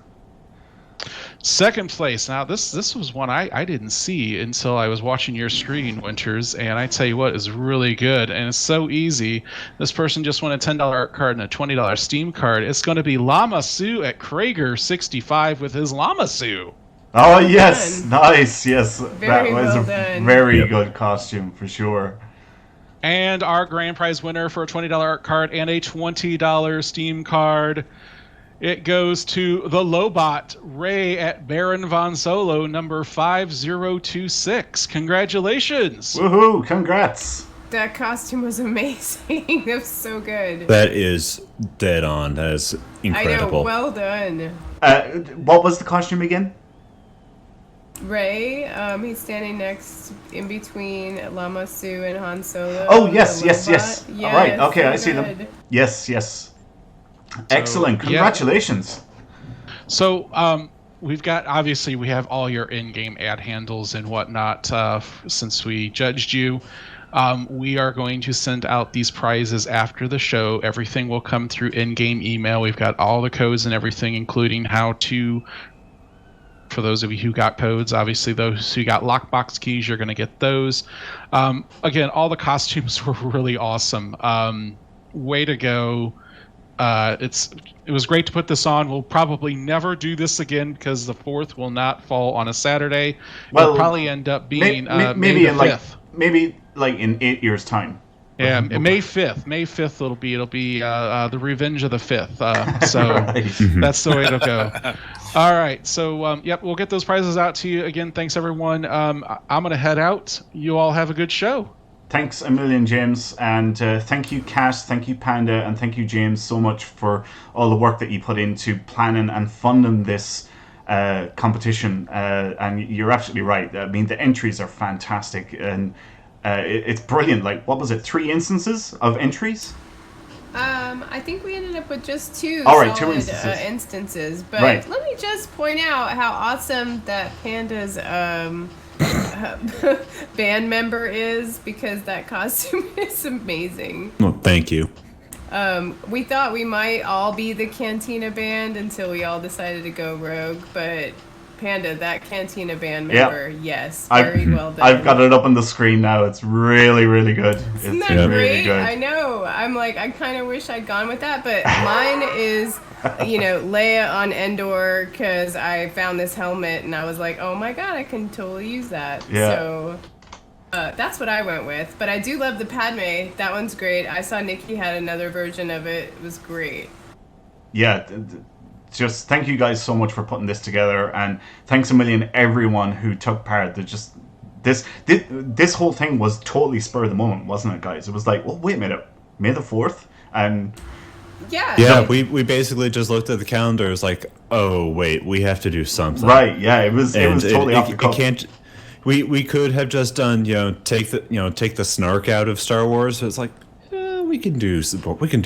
2nd place. Now, this was one I didn't see until I was watching your screen, Winters, and I tell you what, is really good, and it's so easy. This person just won a $10 art card and a $20 Steam card. It's going to be Lama Sue at Krager 65 with his Lama Sue. Oh, yes. Nice. Yes. Very that was well a done. very good costume for sure. And our grand prize winner for a $20 art card and a $20 Steam card, it goes to the Lobot Ray at Baron Von Solo, number 5026. Congratulations. Woohoo. Congrats. That costume was amazing. That was so good. That is dead on. That is incredible. I know. Well done. What was the costume again? Ray, he's standing in between Lama Sue and Han Solo. Oh, yes. Yes, All right. Okay, so I see them. good. Yes. Excellent. Congratulations. So, we've got, obviously, we have all your in-game ad handles and whatnot since we judged you. We are going to send out these prizes after the show. Everything will come through in-game email. We've got all the codes and everything, including how to... For those of you who got codes, obviously those who got lockbox keys, you're going to get those. Again, all the costumes were really awesome. Way to go. It was great to put this on. We'll probably never do this again because the 4th will not fall on a Saturday. It'll probably end up being maybe May the 5th. Maybe in 8 years' time. Yeah, May 5th. May 5th it'll be the Revenge of the 5th. So Right. That's the way it'll go. All right. So yep, we'll get those prizes out to you again. Thanks everyone. I'm gonna head out. You all have a good show. Thanks a million, James, and thank you, Kat, thank you, Panda, and thank you, James, so much for all the work that you put into planning and funding this competition. And you're absolutely right. I mean, the entries are fantastic, and it's brilliant. Like, what was it? 3 instances of entries? I think we ended up with just 2 right, solid 2 instances. But Right. let me just point out how awesome that Panda's band member is, because that costume is amazing. Well, thank you. We thought we might all be the Cantina band until we all decided to go rogue, but Panda, that Cantina band member, yes, very well done. I've got it up on the screen now. It's really, really good. Isn't that great? Really good. I know. I'm like, I kind of wish I'd gone with that, but mine is, Leia on Endor, because I found this helmet and I was like, oh my god, I can totally use that. Yeah. So that's what I went with. But I do love the Padme. That one's great. I saw Nikki had another version of it. It was great. Yeah. Just thank you guys so much for putting this together, and thanks a million everyone who took part. This whole thing was totally spur of the moment, wasn't it, guys? It was like, oh wait a minute, May the 4th, and yeah, we basically just looked at the calendar. It was like, oh wait, we have to do something. Right? Yeah, it was totally off the cuff. It can't. We could have just done take the snark out of Star Wars. It's like we can do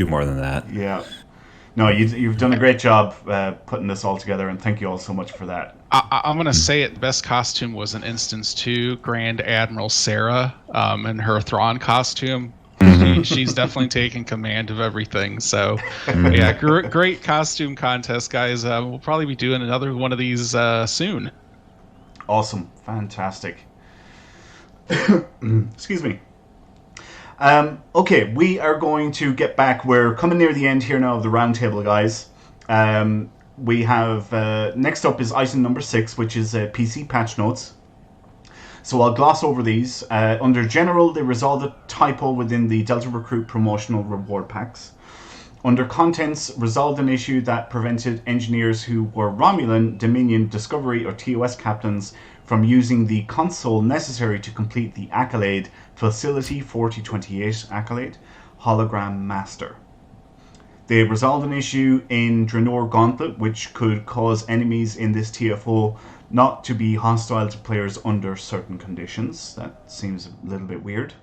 more than that. Yeah. No, you've done a great job putting this all together, and thank you all so much for that. I'm going to say it. The best costume was an Instance 2, Grand Admiral Sarah, and her Thrawn costume. She's definitely taking command of everything. So, yeah, great costume contest, guys. We'll probably be doing another one of these soon. Awesome. Fantastic. Excuse me. Okay, we are going to get back. We're coming near the end here now of the roundtable, guys. We have next up is item number 6, which is PC patch notes. So I'll gloss over these. Under General, they resolved a typo within the Delta Recruit promotional reward packs. Under Contents, resolved an issue that prevented engineers who were Romulan, Dominion, Discovery, or TOS captains from using the console necessary to complete the accolade Facility 4028 accolade, Hologram Master. They resolved an issue in Draenor Gauntlet, which could cause enemies in this TFO not to be hostile to players under certain conditions. That seems a little bit weird.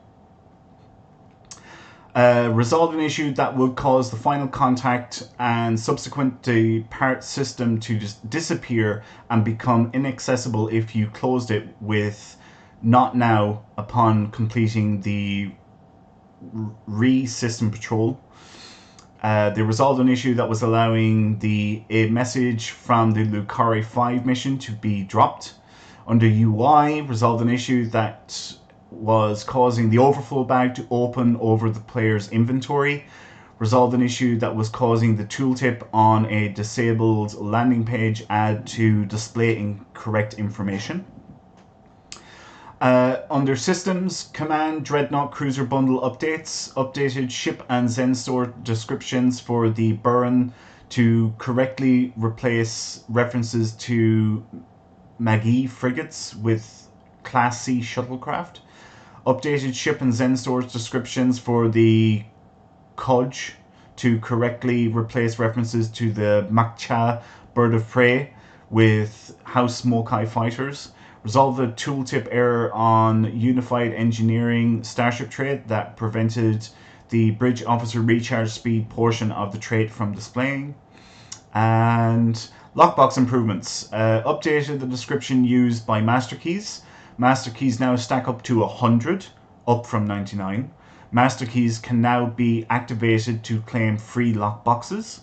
Resolved an issue that would cause the final contact and subsequent depart system to just disappear and become inaccessible if you closed it with not now upon completing the re-system patrol. They resolved an issue that was allowing a message from the Lucari 5 mission to be dropped. Under UI, resolved an issue that was causing the overflow bag to open over the player's inventory. Resolved an issue that was causing the tooltip on a disabled landing page ad to display incorrect information. Under Systems, Command Dreadnought Cruiser Bundle updates, updated ship and Zen Store descriptions for the Buran to correctly replace references to Magi frigates with Class C shuttlecraft. Updated ship and Zen Store's descriptions for the Kudge to correctly replace references to the Makcha Bird of Prey with House Mokai fighters. Resolved a tooltip error on Unified Engineering Starship trait that prevented the Bridge Officer recharge speed portion of the trait from displaying. And lockbox improvements. Updated the description used by master keys. Master keys now stack up to 100, up from 99. Master keys can now be activated to claim free lockboxes.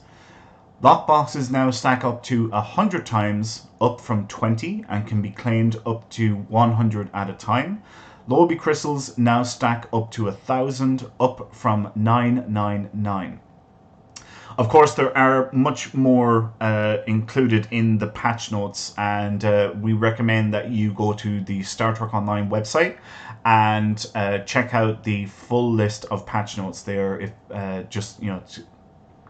Lockboxes now stack up to 100 times, up from 20, and can be claimed up to 100 at a time. Lobby crystals now stack up to 1,000, up from 999. Of course, there are much more included in the patch notes, and we recommend that you go to the Star Trek Online website and check out the full list of patch notes there. If just to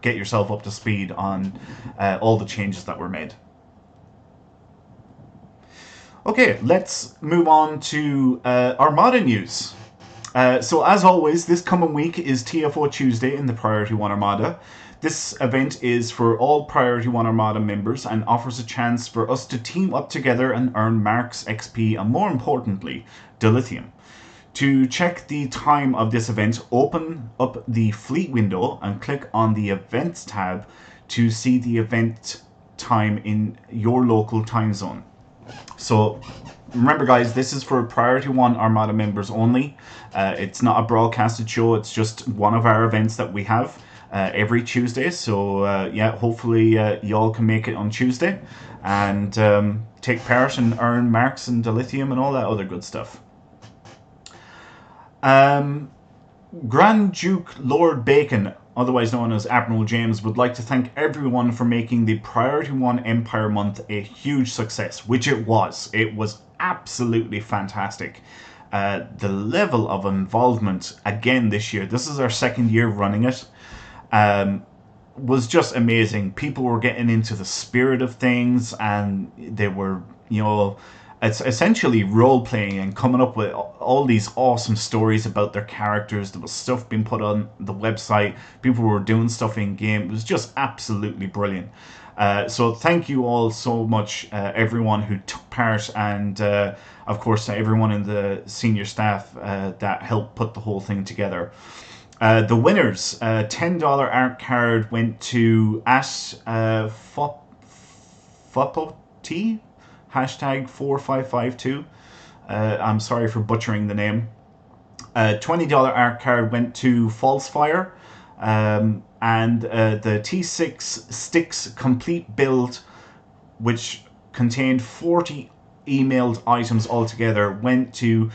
get yourself up to speed on all the changes that were made. Okay, let's move on to Armada news. So as always, this coming week is TFO Tuesday in the Priority One Armada. This event is for all Priority One Armada members and offers a chance for us to team up together and earn marks, XP, and more importantly, dilithium. To check the time of this event, open up the fleet window and click on the events tab to see the event time in your local time zone. So remember guys, this is for Priority One Armada members only. It's not a broadcasted show, it's just one of our events that we have every Tuesday. So yeah, hopefully y'all can make it on Tuesday and take part and earn marks and dilithium and all that other good stuff. Grand Duke Lord Bacon, otherwise known as Admiral James, would like to thank everyone for making the Priority One Empire Month a huge success, which it was. It was absolutely fantastic. The level of involvement again this year, this is our second year running it, was just amazing. People were getting into the spirit of things and they were, it's essentially role-playing and coming up with all these awesome stories about their characters. There was stuff being put on the website. People were doing stuff in-game. It was just absolutely brilliant. So thank you all so much, everyone who took part, and of course to everyone in the senior staff that helped put the whole thing together. The winners, $10 art card went to Fopoti, hashtag 4552. I'm sorry for butchering the name. $20 art card went to Falsefire. And the T6 Sticks complete build, which contained 40 emailed items altogether, went to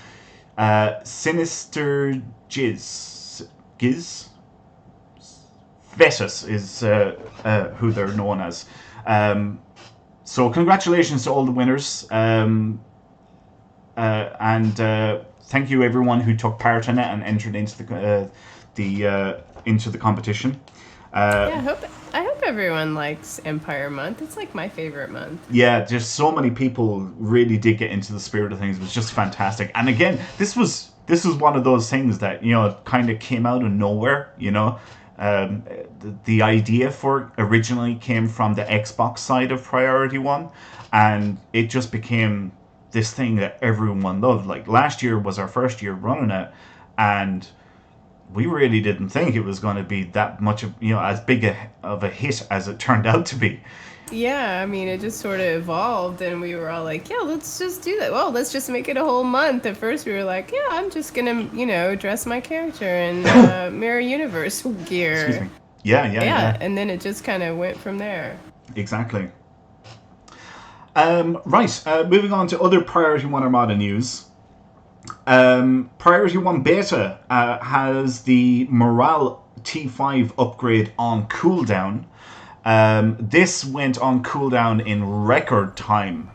Sinister Giz. Vetus is who they're known as. So congratulations to all the winners, and thank you everyone who took part in it and entered into the competition. Yeah, I hope everyone likes Empire Month. It's like my favorite month. Yeah, just so many people really did get into the spirit of things. It was just fantastic. And again, this was one of those things that kind of came out of nowhere. The idea for it originally came from the Xbox side of Priority One, and it just became this thing that everyone loved. Like last year was our first year running it, and we really didn't think it was going to be that much of as big of a hit as it turned out to be. Yeah, I mean, it just sort of evolved, and we were all like, yeah, let's just do that. Well, let's just make it a whole month. At first, we were like, yeah, I'm just going to, dress my character in Mirror Universe gear. Excuse me. Yeah. And then it just kind of went from there. Exactly. Right, moving on to other Priority One Armada news. Priority One Beta has the Morale T5 upgrade on cooldown. This went on cooldown in record time,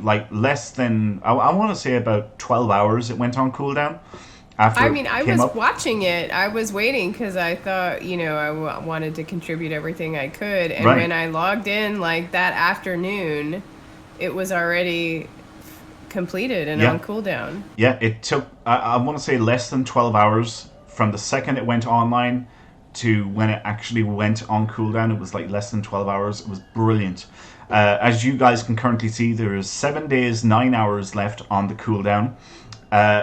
like less than, I want to say about 12 hours it went on cooldown. I was watching it. I was waiting because I thought, I wanted to contribute everything I could. And right. When I logged in like that afternoon, it was already completed and on cooldown. Yeah, it took, I want to say less than 12 hours from the second it went online to when it actually went on cooldown. It was like less than 12 hours. It was brilliant. As you guys can currently see, there is 7 days, 9 hours left on the cooldown.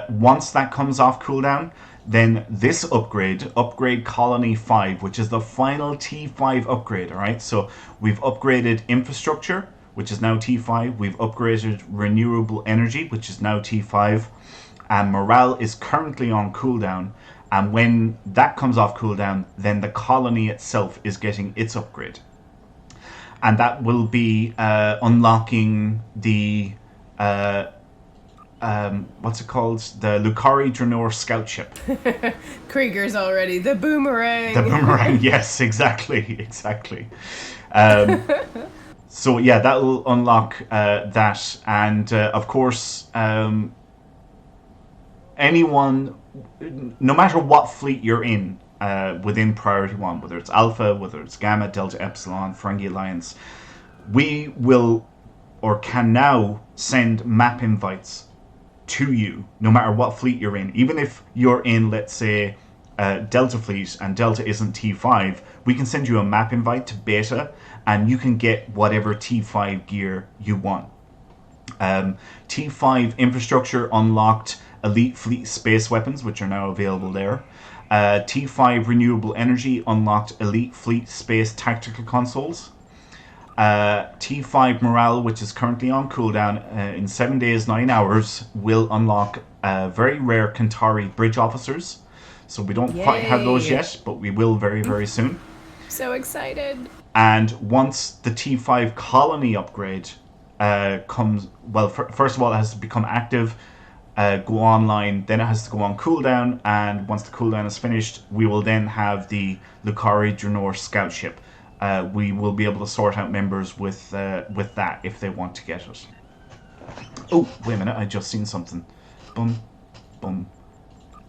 Once that comes off cooldown, then this upgrade Colony 5, which is the final T5 upgrade, alright? So we've upgraded infrastructure, which is now T5. We've upgraded renewable energy, which is now T5. And morale is currently on cooldown. And when that comes off cooldown, then the colony itself is getting its upgrade. And that will be unlocking the, what's it called? The Lucari Drenor scout ship. Krieger's already, the boomerang. The boomerang, yes, exactly. So yeah, that will unlock that. And of course, anyone, no matter what fleet you're in within Priority One, whether it's Alpha, whether it's Gamma, Delta, Epsilon, Ferengi Alliance, we will or can now send map invites to you, no matter what fleet you're in. Even if you're in, let's say, Delta fleet and Delta isn't T5, we can send you a map invite to Beta, and you can get whatever T5 gear you want. T5 infrastructure unlocked elite fleet space weapons, which are now available there. T5 renewable energy unlocked elite fleet space tactical consoles. T5 morale, which is currently on cooldown, in 7 days, 9 hours, will unlock very rare Kantari bridge officers. So we don't quite have those yet, but we will very, very soon. So excited. And once the T5 colony upgrade comes, well, first of all, it has to become active, go online, then it has to go on cooldown, and once the cooldown is finished, we will then have the Lucari Dranor scout ship. We will be able to sort out members with that if they want to get it. Oh, wait a minute, I just seen something. Boom, boom.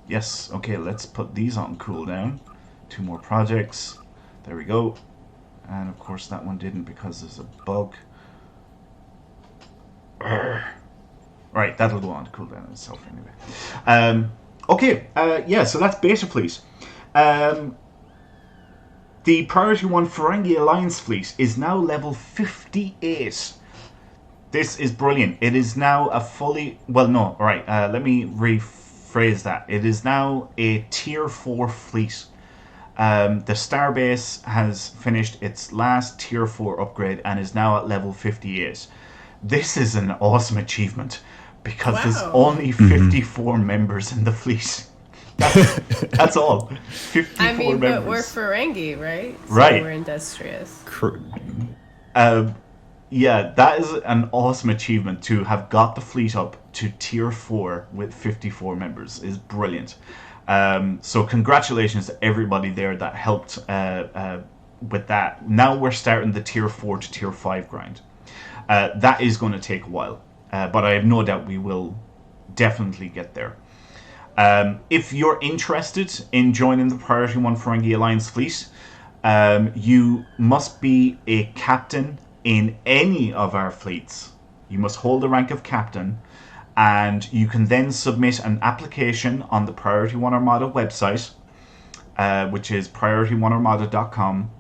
Yes, okay, let's put these on cooldown. 2 more projects. There we go. And of course that one didn't because there's a bug. Right, that'll go on to cooldown itself anyway. Okay, yeah, so that's Beta Fleet. The Priority One Ferengi Alliance fleet is now level 58. This is brilliant. It is now a fully... Well, no, alright, let me rephrase that. It is now a Tier 4 fleet. The Starbase has finished its last Tier 4 upgrade and is now at level 58. This is an awesome achievement because there's only 54 members in the fleet. That's all. 54 I mean, members. but we're Ferengi, right? So right. We're industrious. Yeah, that is an awesome achievement to have got the fleet up to Tier 4 with 54 members. Is brilliant. So congratulations to everybody there that helped with that. Now we're starting the Tier 4 to Tier 5 grind. That is going to take a while, but I have no doubt we will definitely get there. If you're interested in joining the Priority One Ferengi Alliance fleet, you must be a captain in any of our fleets. You must hold the rank of captain, and you can then submit an application on the Priority One Armada website, which is priorityOneArmada.com,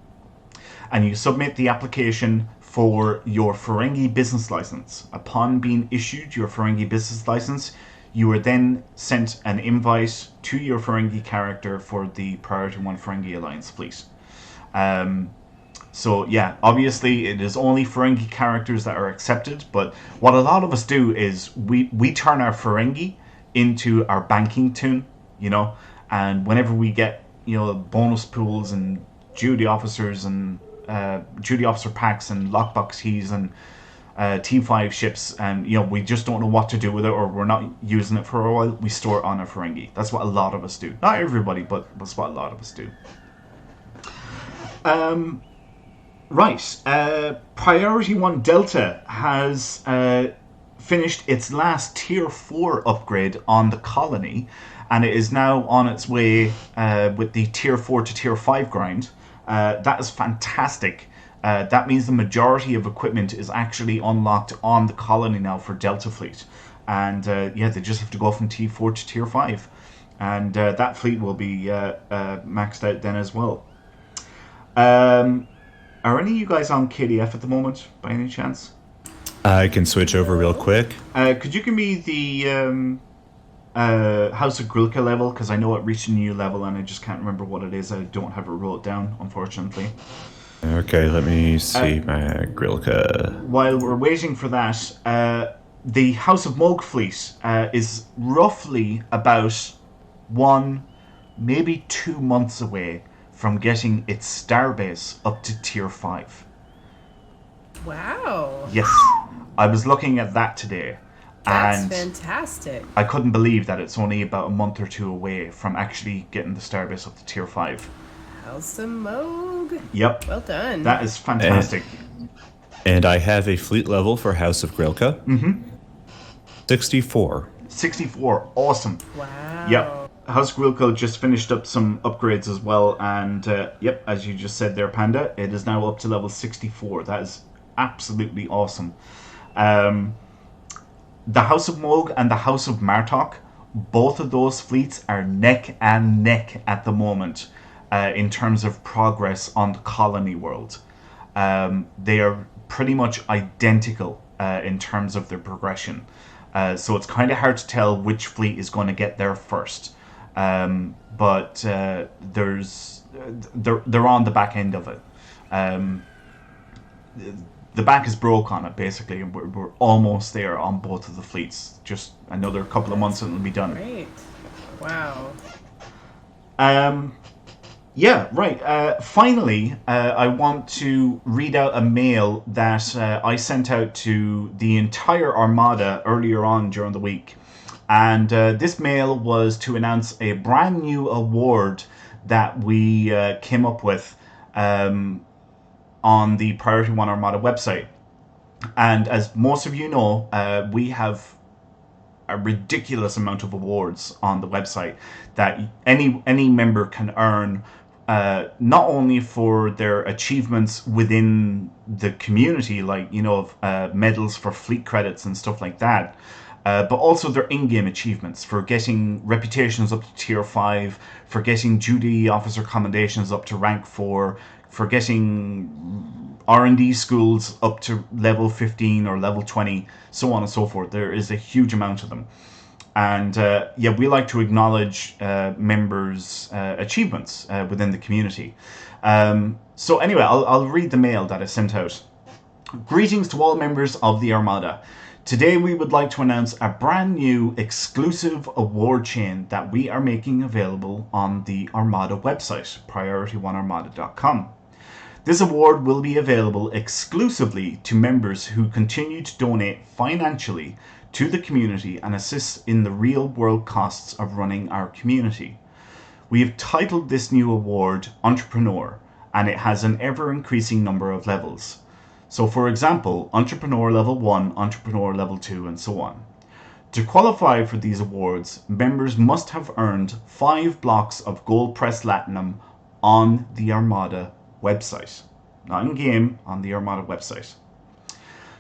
and you submit the application for your Ferengi business license. Upon being issued your Ferengi business license, you are then sent an invite to your Ferengi character for the Priority One Ferengi Alliance fleet. So yeah, obviously it is only Ferengi characters that are accepted, but what a lot of us do is we turn our Ferengi into our banking toon, you know, and whenever we get, you know, bonus pools and duty officers and duty officer packs and lockbox keys and T5 ships, and you know, we just don't know what to do with it, or we're not using it for a while, we store it on a Ferengi. That's what a lot of us do. Not everybody, but that's what a lot of us do. Right, Priority One Delta has finished its last Tier 4 upgrade on the colony, and it is now on its way with the Tier 4 to Tier 5 grind. That is fantastic. That means the majority of equipment is actually unlocked on the colony now for Delta Fleet. And yeah, they just have to go from T4 to Tier 5. And that fleet will be maxed out then as well. Are any of you guys on KDF at the moment, by any chance? I can switch over real quick. Could you give me the House of Grilka level? Because I know it reached a new level and I just can't remember what it is. I don't have it wrote down, unfortunately. Okay, let me see my Grilka. While we're waiting for that, the House of Mulk fleet is roughly about 1, maybe 2 months away from getting its starbase up to Tier 5. Wow. Yes, I was looking at that today. That's and fantastic. I couldn't believe that it's only about a month or 2 away from actually getting the starbase up to Tier 5. House of Moog. Yep. Well done. That is fantastic. And I have a fleet level for House of Grilka. 64. 64, awesome. Wow. Yep. House Grilka just finished up some upgrades as well, and yep, as you just said there, Panda, it is now up to level 64. That is absolutely awesome. The House of Moog and the House of Martok, both of those fleets are neck and neck at the moment in terms of progress on the colony world. They are pretty much identical in terms of their progression. So it's kind of hard to tell which fleet is going to get there first. But they're on the back end of it. The back is broke on it, basically, and we're almost there on both of the fleets. Just another couple of months and it'll be done. Great. Wow. Yeah, right. Finally, I want to read out a mail that I sent out to the entire Armada earlier on during the week. And this mail was to announce a brand new award that we came up with on the Priority One Armada website. And as most of you know, we have a ridiculous amount of awards on the website that any member can earn, not only for their achievements within the community, like, medals for fleet credits and stuff like that, but also their in-game achievements for getting reputations up to tier 5, for getting duty officer commendations up to rank 4, for getting R&D schools up to level 15 or level 20, so on and so forth. There is a huge amount of them. And we like to acknowledge members' achievements within the community. So anyway, I'll read the mail that I sent out. Greetings to all members of the Armada. Today we would like to announce a brand new exclusive award chain that we are making available on the Armada website, priorityOneArmada.com. This award will be available exclusively to members who continue to donate financially to the community and assist in the real-world costs of running our community. We have titled this new award Entrepreneur, and it has an ever-increasing number of levels. So for example, Entrepreneur Level 1, Entrepreneur Level 2, and so on. To qualify for these awards, members must have earned 5 blocks of Gold Press Platinum on the Armada website. Not in game, on the Armada website.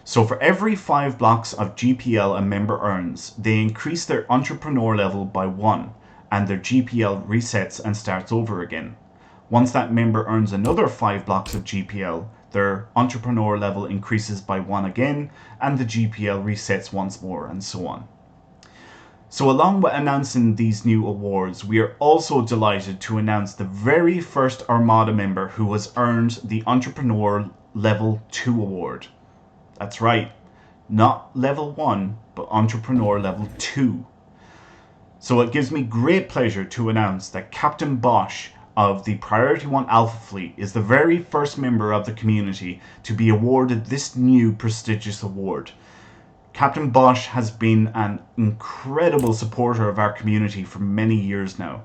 So for every 5 blocks of GPL a member earns, they increase their entrepreneur level by 1, and their GPL resets and starts over again. Once that member earns another 5 blocks of GPL, their entrepreneur level increases by 1 again, and the GPL resets once more, and so on. So along with announcing these new awards, we are also delighted to announce the very first Armada member who has earned the Entrepreneur Level 2 award. That's right, not Level 1, but Entrepreneur Level 2. So it gives me great pleasure to announce that Captain Bosch of the Priority One Alpha Fleet is the very first member of the community to be awarded this new prestigious award. Captain Bosch has been an incredible supporter of our community for many years now,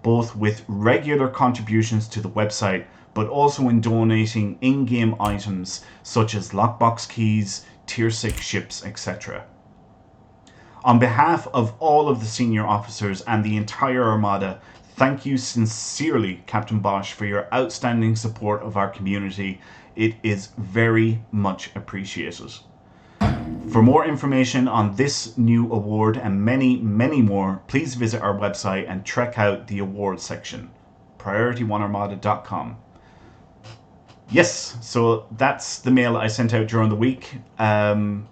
both with regular contributions to the website, but also in donating in-game items such as lockbox keys, tier 6 ships, etc. On behalf of all of the senior officers and the entire Armada, thank you sincerely, Captain Bosch, for your outstanding support of our community. It is very much appreciated. For more information on this new award and many, many more, please visit our website and check out the awards section, PriorityOneArmada.com. Yes, so that's the mail I sent out during the week. Like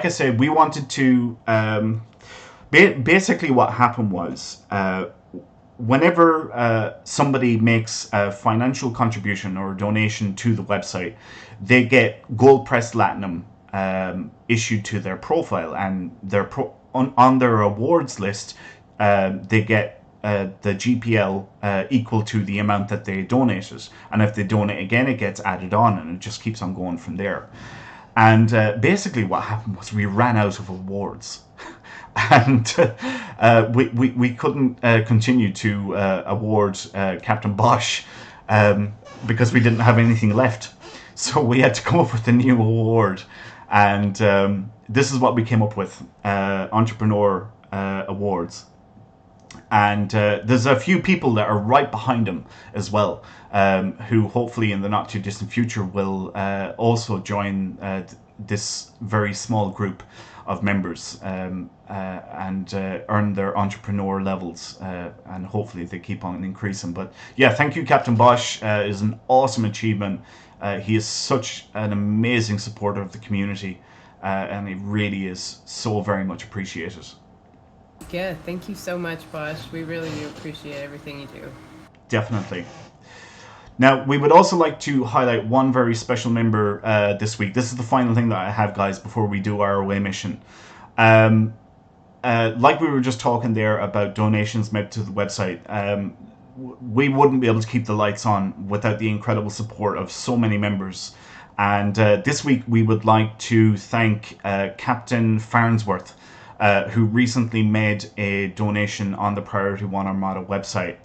I said, we wanted to... basically what happened was, whenever somebody makes a financial contribution or donation to the website, they get Gold Press Platinum issued to their profile, and on their awards list, they get the GPL equal to the amount that they donated. And if they donate again, it gets added on, and it just keeps on going from there. And basically what happened was we ran out of awards. And we couldn't continue to award Captain Bosch because we didn't have anything left. So we had to come up with a new award. And this is what we came up with, Entrepreneur Awards. And there's a few people that are right behind him as well, who hopefully in the not too distant future will also join this very small group of members and earn their entrepreneur levels, and hopefully they keep on increasing. But yeah, thank you, Captain Bosch. It is an awesome achievement. He is such an amazing supporter of the community, and it really is so very much appreciated. Yeah, thank you so much, Bosch. We really do appreciate everything you do. Definitely. Now, we would also like to highlight one very special member this week. This is the final thing that I have, guys, before we do our away mission. Like we were just talking there about donations made to the website, we wouldn't be able to keep the lights on without the incredible support of so many members. And this week, we would like to thank Captain Farnsworth, who recently made a donation on the Priority One Armada website.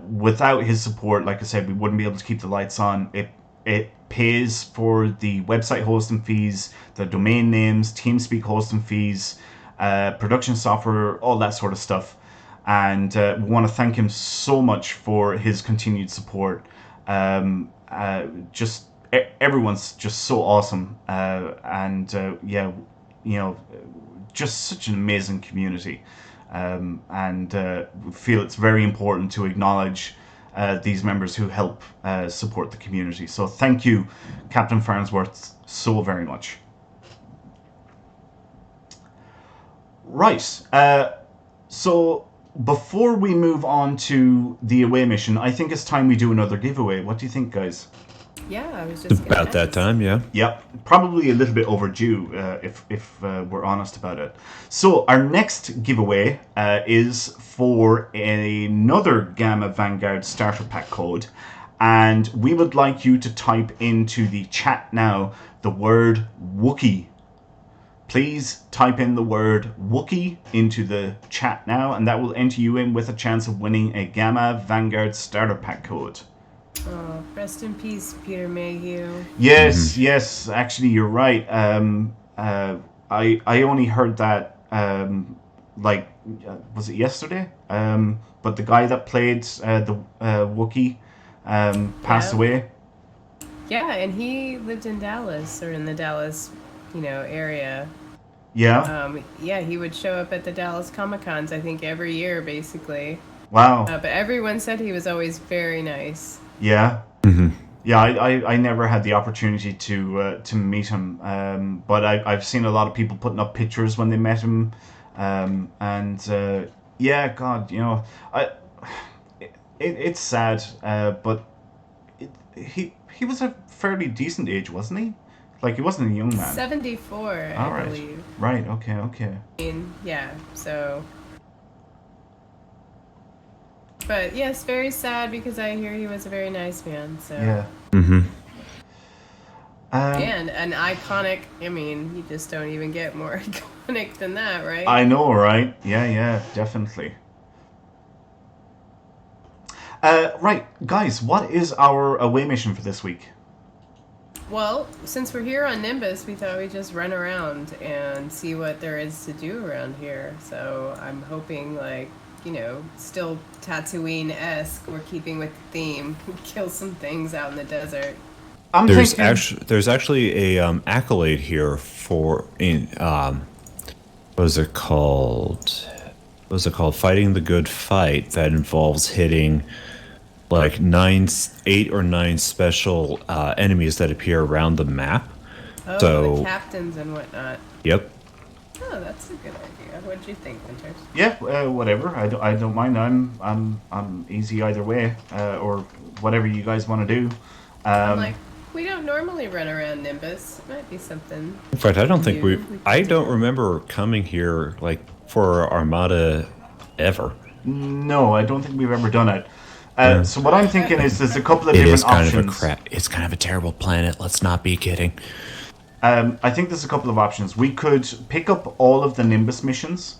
Without his support, like I said, we wouldn't be able to keep the lights on. It pays for the website hosting fees, the domain names, TeamSpeak hosting fees, production software, all that sort of stuff. And we want to thank him so much for his continued support. Everyone's just so awesome. Just such an amazing community. We feel it's very important to acknowledge these members who help support the community. So thank you, Captain Farnsworth, so very much. Right. So before we move on to the away mission, I think it's time we do another giveaway. What do you think, guys? Yeah, I was just About that time, yeah. Yep, probably a little bit overdue, if we're honest about it. So our next giveaway is for another Gamma Vanguard starter pack code, and we would like you to type into the chat now the word Wookiee. Please type in the word Wookiee into the chat now, and that will enter you in with a chance of winning a Gamma Vanguard starter pack code. Oh, rest in peace, Peter Mayhew. Yes, yes. Actually, you're right. I only heard that was it yesterday? But the guy that played the Wookiee passed away. Yeah, and he lived in Dallas, or in the Dallas, area. Yeah. He would show up at the Dallas Comic-Cons, I think, every year, basically. Wow. But everyone said he was always very nice. Yeah. Mm-hmm. Yeah, I never had the opportunity to meet him, but I've seen a lot of people putting up pictures when they met him, it's sad, but he was a fairly decent age, wasn't he? Like, he wasn't a young man. 74, I believe. Right. Okay. I mean, yeah. So. But yes, very sad because I hear he was a very nice man. So yeah. Mm-hmm. And an iconic. I mean, you just don't even get more iconic than that, right? I know, right? Yeah, definitely. Right, guys, what is our away mission for this week? Well, since we're here on Nimbus, we thought we'd just run around and see what there is to do around here. So I'm hoping, still Tatooine-esque. We're keeping with the theme. Kill some things out in the desert. There's actually a accolade here for what was it called? Fighting the good fight, that involves hitting like 8 or 9 special enemies that appear around the map. Oh, so, the captains and whatnot. Yep. Oh, that's a good idea. What did you think, Winters? Yeah, whatever. I don't mind. I'm easy either way, or whatever you guys want to do. We don't normally run around Nimbus. It might be something. In fact, I don't think I don't remember coming here for Armada ever. No, I don't think we've ever done it. So what I'm thinking is there's a couple of different options. It's kind of a terrible planet. Let's not be kidding. I think there's a couple of options. We could pick up all of the Nimbus missions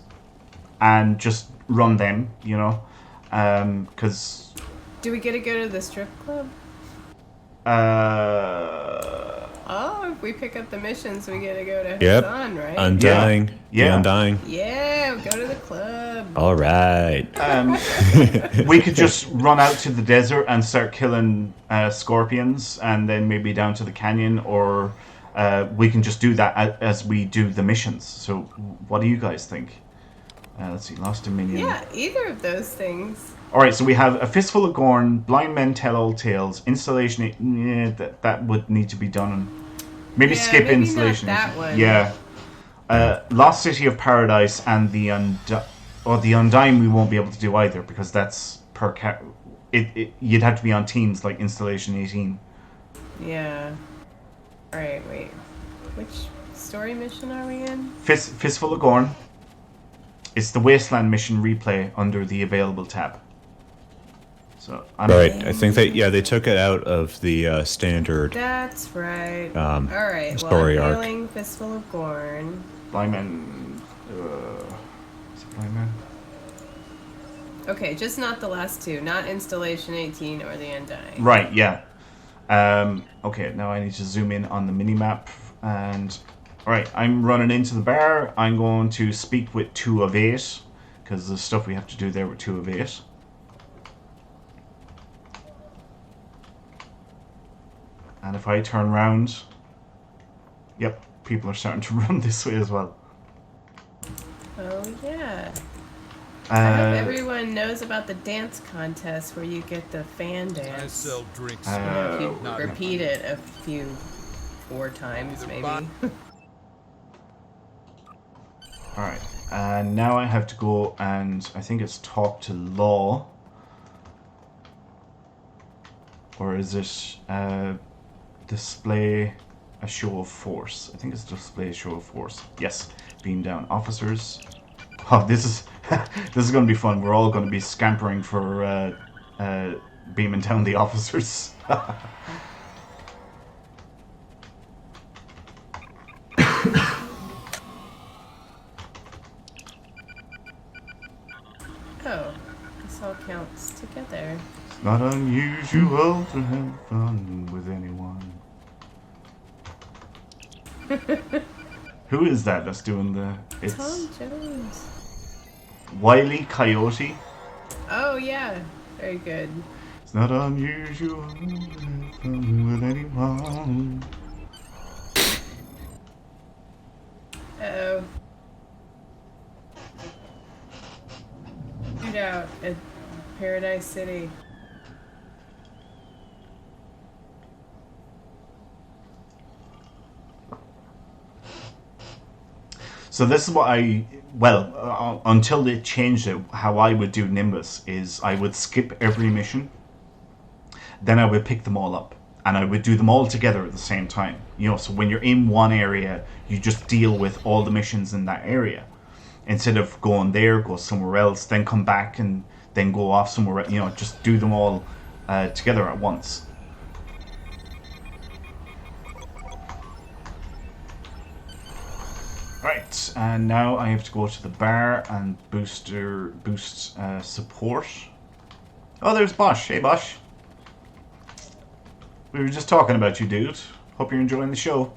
and just run them, because... Do we get to go to the strip club? If we pick up the missions, we get to go to Hassan, right? Undying. Yeah. Undying. Yeah, go to the club. All right. We could just run out to the desert and start killing scorpions, and then maybe down to the canyon, or we can just do that as we do the missions. So what do you guys think? Let's see, Lost Dominion. Yeah, either of those things. All right, so we have A Fistful of Gorn, Blind Men Tell Old Tales, Installation. That would need to be done. Maybe skip maybe Installation. Not that one. Yeah. Lost City of Paradise and the Undying we won't be able to do either because that's per you'd have to be on teams like Installation 18. Yeah. All right, wait. Which story mission are we in? Fistful of Gorn. It's the Wasteland mission replay under the available tab. So right, I think they took it out of the standard. That's right. All right. Story well, I'm arc. feeling Fistful of Gorn. Blind Men. Is it Blind Men? Okay, just not the last two. Not Installation 18 or the Undying. Right. Yeah. Okay. Now I need to zoom in on the minimap and. All right. I'm running into the bar. I'm going to speak with 2 of 8 because there's stuff we have to do there with 2 of 8. And if I turn around, yep, people are starting to run this way as well. Oh, yeah. I hope everyone knows about the dance contest where you get the fan dance. I sell drinks. If you repeat it 4 times, maybe. Alright, and now I have to go and I think it's talk to Law. Or is it display a show of force? I think it's display a show of force. Yes, beam down officers. Oh, this is this is going to be fun. We're all going to be scampering for beaming down the officers. Oh, this all counts together. It's not unusual to have fun with anyone. Who is that that's doing the... It's Tom Jones. Wile E. Coyote. Oh, yeah. Very good. It's not unusual to have fun with anyone. Uh-oh. Shootout at Paradise City. So this is what until they changed it, how I would do Nimbus is I would skip every mission, then I would pick them all up, and I would do them all together at the same time. You know, so when you're in one area, you just deal with all the missions in that area. Instead of going there, go somewhere else, then come back and then go off somewhere, you know, just do them all together at once. Right, and now I have to go to the bar and boost support. Oh, there's Bosch. Hey, Bosch. We were just talking about you, dude. Hope you're enjoying the show.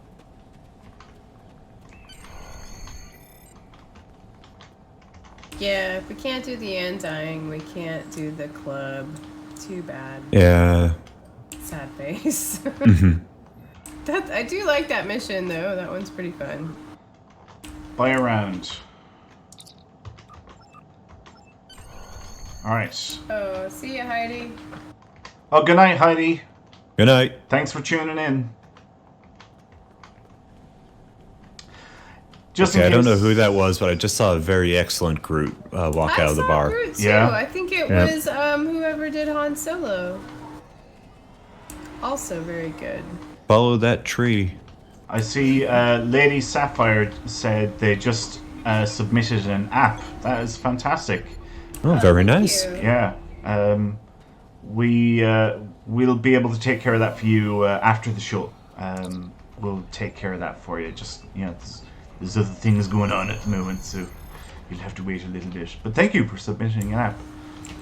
Yeah, if we can't do the Undying, we can't do the club. Too bad. Yeah. Sad face. Mm-hmm. I do like that mission, though. That one's pretty fun. Buy a round. Alright. Oh, see ya, Heidi. Oh, good night, Heidi. Good night. Thanks for tuning in. Just in Okay, I don't case- know who that was, but I just saw a very excellent Groot walk out of the bar. Groot too. Yeah. I think it Yep. was whoever did Han Solo. Also very good. Follow that tree. I see Lady Sapphire said they just submitted an app. That is fantastic. Oh, very nice. Thank you. Yeah. We'll be able to take care of that for you after the show. We'll take care of that for you. Just, you know, there's other things going on at the moment, so you'll have to wait a little bit. But thank you for submitting an app.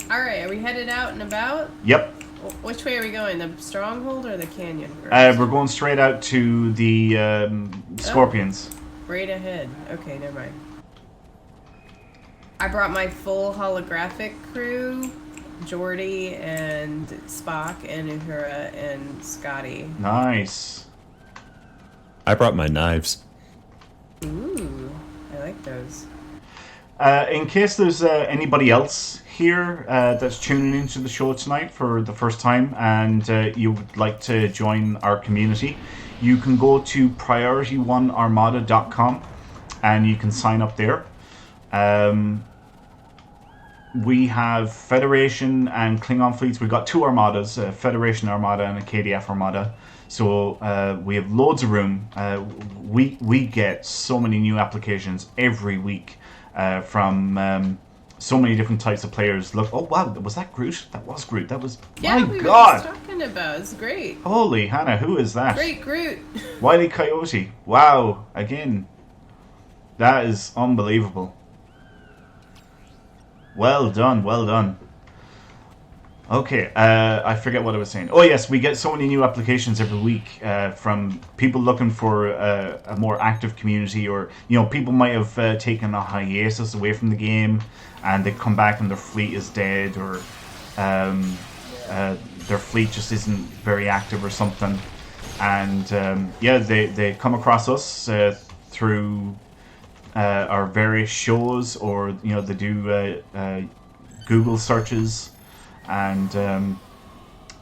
All right, are we headed out and about? Yep. Which way are we going? The Stronghold or the Canyon? First? We're going straight out to the Scorpions. Right ahead. Okay, never mind. I brought my full holographic crew. Geordi and Spock and Uhura and Scotty. Nice. I brought my knives. Ooh, I like those. In case there's anybody else here that's tuning into the show tonight for the first time and you would like to join our community, you can go to PriorityOneArmada.com and you can sign up there. We have Federation and Klingon fleets. We've got 2 armadas, a Federation Armada and a KDF Armada. So we have loads of room. We get so many new applications every week from so many different types of players. Look, oh wow, was that Groot? That was Groot. That was, yeah, my we God. were just talking about. It's great. Holy Hannah, who is that? Great Groot. Wile E. Coyote. Wow, again. That is unbelievable. Well done, well done. Okay, I forget what I was saying. Oh yes, we get so many new applications every week from people looking for a more active community, or people might have taken a hiatus away from the game, and they come back and their fleet is dead, or their fleet just isn't very active or something, and they come across us through our various shows, or they do Google searches. And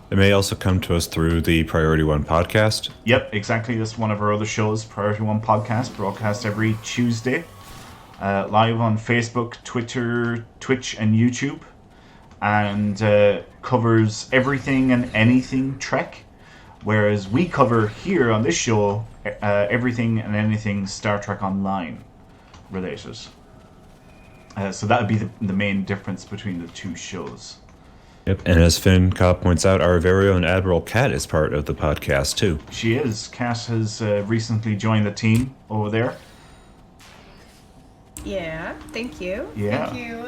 they may also come to us through the Priority One podcast. Yep, exactly. That's one of our other shows, Priority One Podcast, broadcast every Tuesday, live on Facebook, Twitter, Twitch, and YouTube, and covers everything and anything Trek. Whereas we cover here on this show everything and anything Star Trek Online related. So that would be the main difference between the two shows. Yep, and as Finn Cobb points out, our very own Admiral Kat is part of the podcast too. She is. Kat has recently joined the team over there. Yeah, thank you. Yeah. Thank you,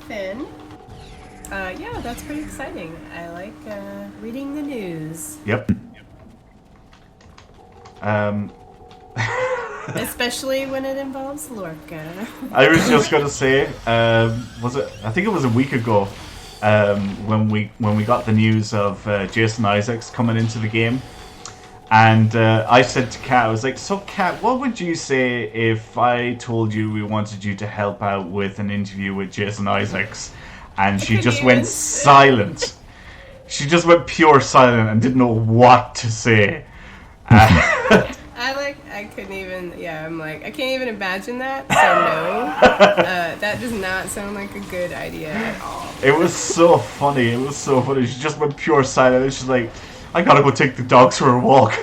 Finn. Yeah, that's pretty exciting. I like reading the news. Yep. Especially when it involves Lorca. I was just going to say, I think it was a week ago, when we got the news of Jason Isaacs coming into the game, and I said to Kat, I was like, so Kat, what would you say if I told you we wanted you to help out with an interview with Jason Isaacs? And she just went silent. She just went pure silent and didn't know what to say. I couldn't even, I'm like, I can't even imagine that, so no. That does not sound like a good idea at all. It was so funny. She just went pure silent. She's like, I gotta go take the dogs for a walk.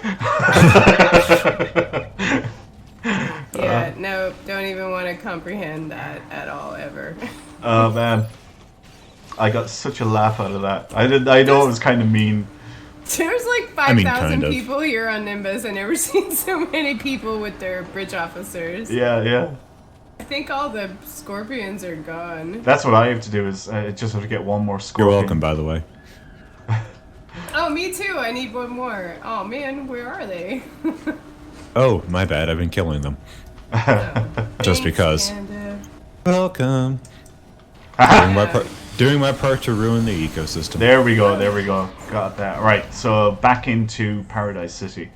Yeah, no, don't even want to comprehend that at all, ever. Oh, man. I got such a laugh out of that. I know it was kind of mean. There's like 5,000 kind of. people here on Nimbus. I've never seen so many people with their bridge officers. Yeah. I think all the scorpions are gone. That's what I have to do, is just have to get one more scorpion. You're welcome, by the way. Oh, me too. I need one more. Oh, man, where are they? Oh, my bad. I've been killing them. Just because. And, Welcome. Doing my part to ruin the ecosystem. There we go. Got that. Right, so back into Paradise City.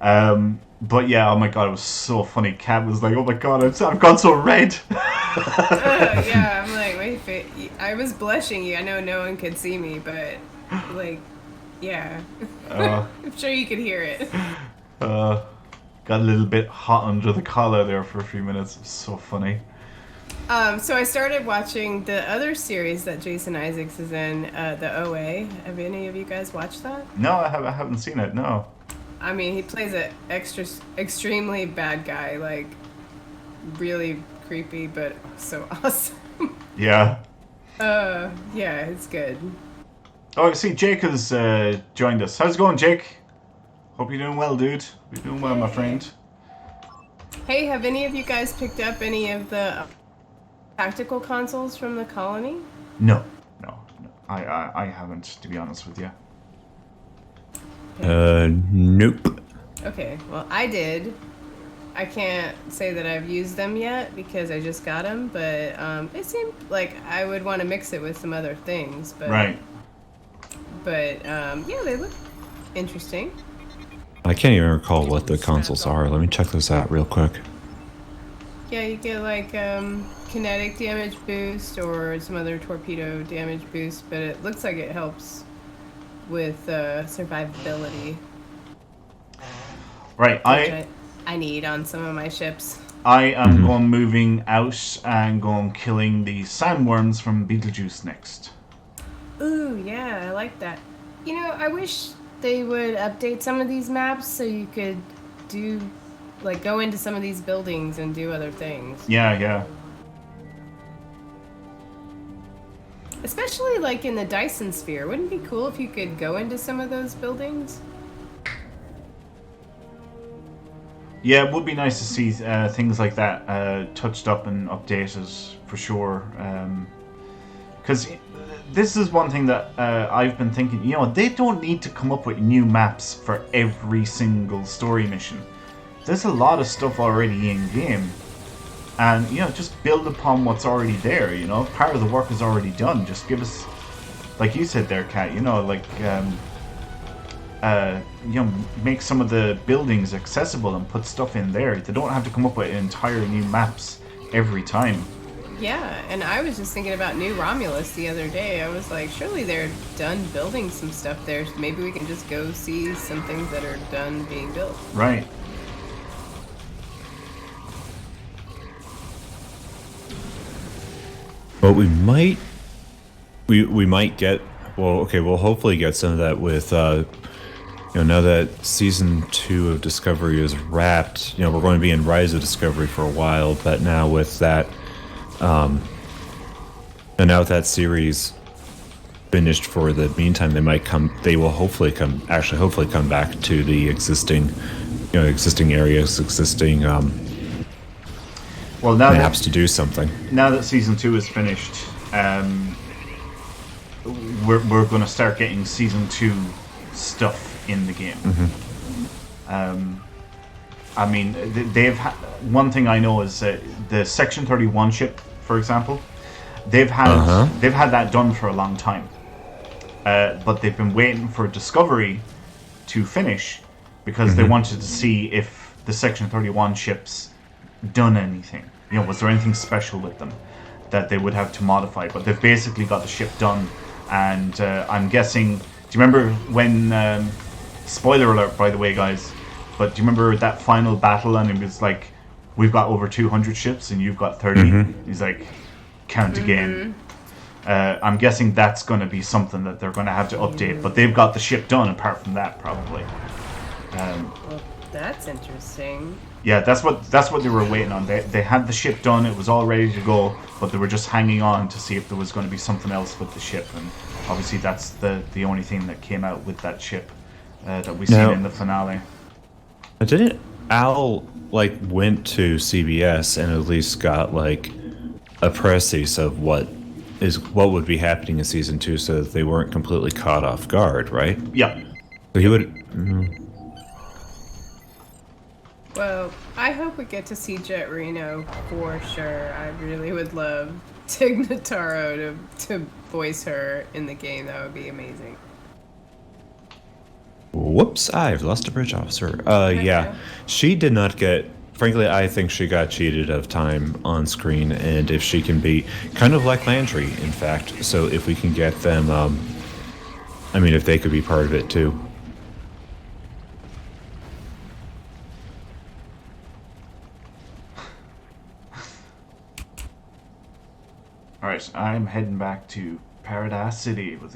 But yeah, oh my god, it was so funny. Kat was like, oh my god, I've gone so red. yeah, I'm like, wait, I was blushing. I know no one could see me, but like, yeah. I'm sure you could hear it. Got a little bit hot under the collar there for a few minutes. It was so funny. So I started watching the other series that Jason Isaacs is in, the OA. Have any of you guys watched that? No, I haven't seen it, no. I mean, he plays an extremely bad guy, like, really creepy, but so awesome. Yeah. Yeah, it's good. Oh, see, Jake has joined us. How's it going, Jake? Hope you're doing well, dude. You're doing well, my friend. Hey, have any of you guys picked up any of the tactical consoles from the colony? No. I haven't, to be honest with you. Nope. Okay, well, I did. I can't say that I've used them yet because I just got them, but it seemed like I would want to mix it with some other things. But, Right. But, yeah, they look interesting. I can't even recall what the consoles are. Let me check those out real quick. Yeah, you get like kinetic damage boost or some other torpedo damage boost, but it looks like it helps with survivability. Right, Which I need on some of my ships. I am going moving out and going killing the sandworms from Beetlejuice next. Ooh, yeah, I like that. You know, I wish they would update some of these maps so you could do, like, go into some of these buildings and do other things. Yeah. Especially, like, in the Dyson Sphere. Wouldn't it be cool if you could go into some of those buildings? Yeah, it would be nice to see things like that touched up and updated for sure. Because this is one thing that I've been thinking, you know, they don't need to come up with new maps for every single story mission. There's a lot of stuff already in game. And, you know, just build upon what's already there, you know. Part of the work is already done. Just give us, like you said there, Kat, you know, like... you know, make some of the buildings accessible and put stuff in there. They don't have to come up with entire new maps every time. Yeah, and I was just thinking about New Romulus the other day. I was like, surely they're done building some stuff there. Maybe we can just go see some things that are done being built. Right. But we might get, well, okay, we'll hopefully get some of that with, you know, now that season 2 of Discovery is wrapped, you know, we're going to be in Rise of Discovery for a while, but now with that, and now with that series finished for the meantime, they will hopefully come back to the existing areas, existing well, now maps to do something. Now that season 2 is finished, we're going to start getting season 2 stuff in the game. I mean, one thing I know is the Section 31 ship, for example, they've had that done for a long time, but they've been waiting for Discovery to finish because they wanted to see if the Section 31 ships done anything. You know, was there anything special with them that they would have to modify? But they've basically got the ship done, and I'm guessing. Do you remember when? Spoiler alert, by the way, guys. But do you remember that final battle? And it was like, we've got over 200 ships, and you've got 30. He's like, count again. I'm guessing that's going to be something that they're going to have to update. But they've got the ship done. Apart from that, probably. Well, that's interesting. Yeah, that's what they were waiting on. They had the ship done; it was all ready to go, but they were just hanging on to see if there was going to be something else with the ship. And obviously, that's the only thing that came out with that ship that we seen in the finale. Didn't Al went to CBS and at least got a précis of what would be happening in season 2, so that they weren't completely caught off guard, right? Yeah. So he would. Well, I hope we get to see Jet Reno for sure. I really would love Tig Notaro to voice her in the game. That would be amazing. Whoops, I've lost a bridge officer. Yeah. She did not get... Frankly, I think she got cheated of time on screen, and if she can be... Kind of like Landry, in fact. So if we can get them... I mean, if they could be part of it, too. Alright, I'm heading back to Paradise City, where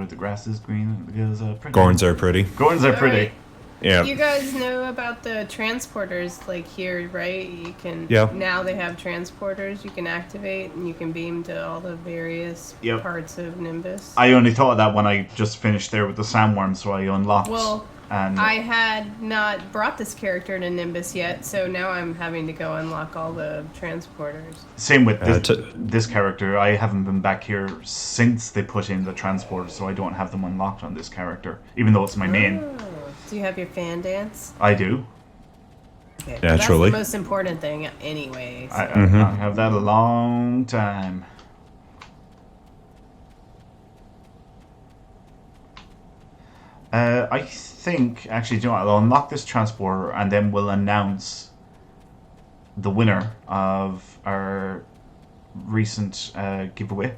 the grass is green and the girls are pretty. Gorns are pretty. Gorns are pretty. Right. Yeah. You guys know about the transporters, here, right? You can. Yeah. Now they have transporters you can activate, and you can beam to all the various parts of Nimbus. I only thought of that when I just finished there with the sandworm, so I unlocked. Well, I had not brought this character to Nimbus yet, so now I'm having to go unlock all the transporters. Same with this character. I haven't been back here since they put in the transporters, so I don't have them unlocked on this character, even though it's my main. Do you have your fan dance? I do. Okay. Naturally. That's the most important thing anyway. So. I have that a long time. I think, actually, do you know what? I'll unlock this transporter and then we'll announce the winner of our recent giveaway.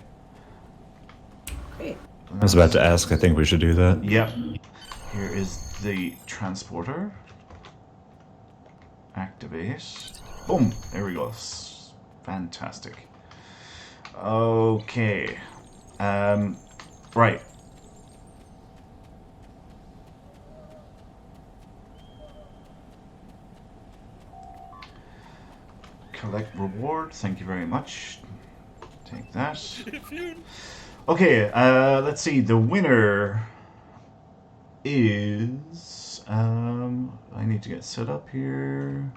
Great. I was about to ask. I think we should do that. Yep. Here is the transporter. Activate. Boom. There we go. Fantastic. Okay. Right. Collect reward. Thank you very much. Take that. Okay, let's see. The winner is... I need to get set up here.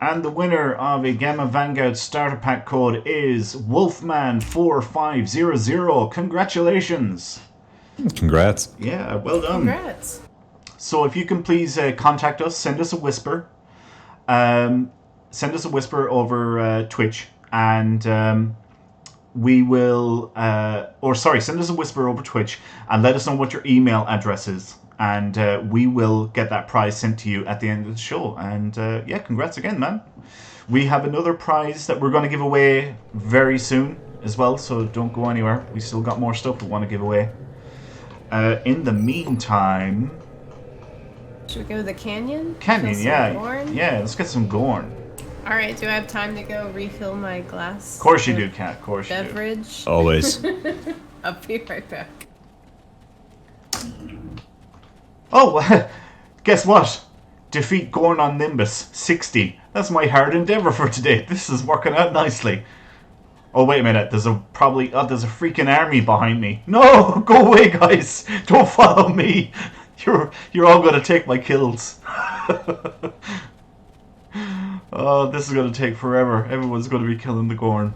And the winner of a Gamma Vanguard starter pack code is Wolfman4500. Congratulations! Congrats. Yeah, well done. Congrats. So if you can please contact us, send us a whisper. Send us a whisper over Twitch, and we will... send us a whisper over Twitch, and let us know what your email address is. And we will get that prize sent to you at the end of the show. And yeah, congrats again, man. We have another prize that we're going to give away very soon as well, so don't go anywhere. We still got more stuff we want to give away. In the meantime... Should we go to the canyon? Canyon, Fill some yeah. corn? Yeah, let's get some Gorn. Alright, do I have time to go refill my glass? Of course you do, Kat. Of course you do. Beverage? Always. I'll be right back. Oh, guess what? Defeat Gorn on Nimbus, 60. That's my hard endeavor for today. This is working out nicely. Oh, wait a minute. There's a freaking army behind me. No, go away, guys. Don't follow me. You're all going to take my kills. Oh, this is going to take forever. Everyone's going to be killing the Gorn.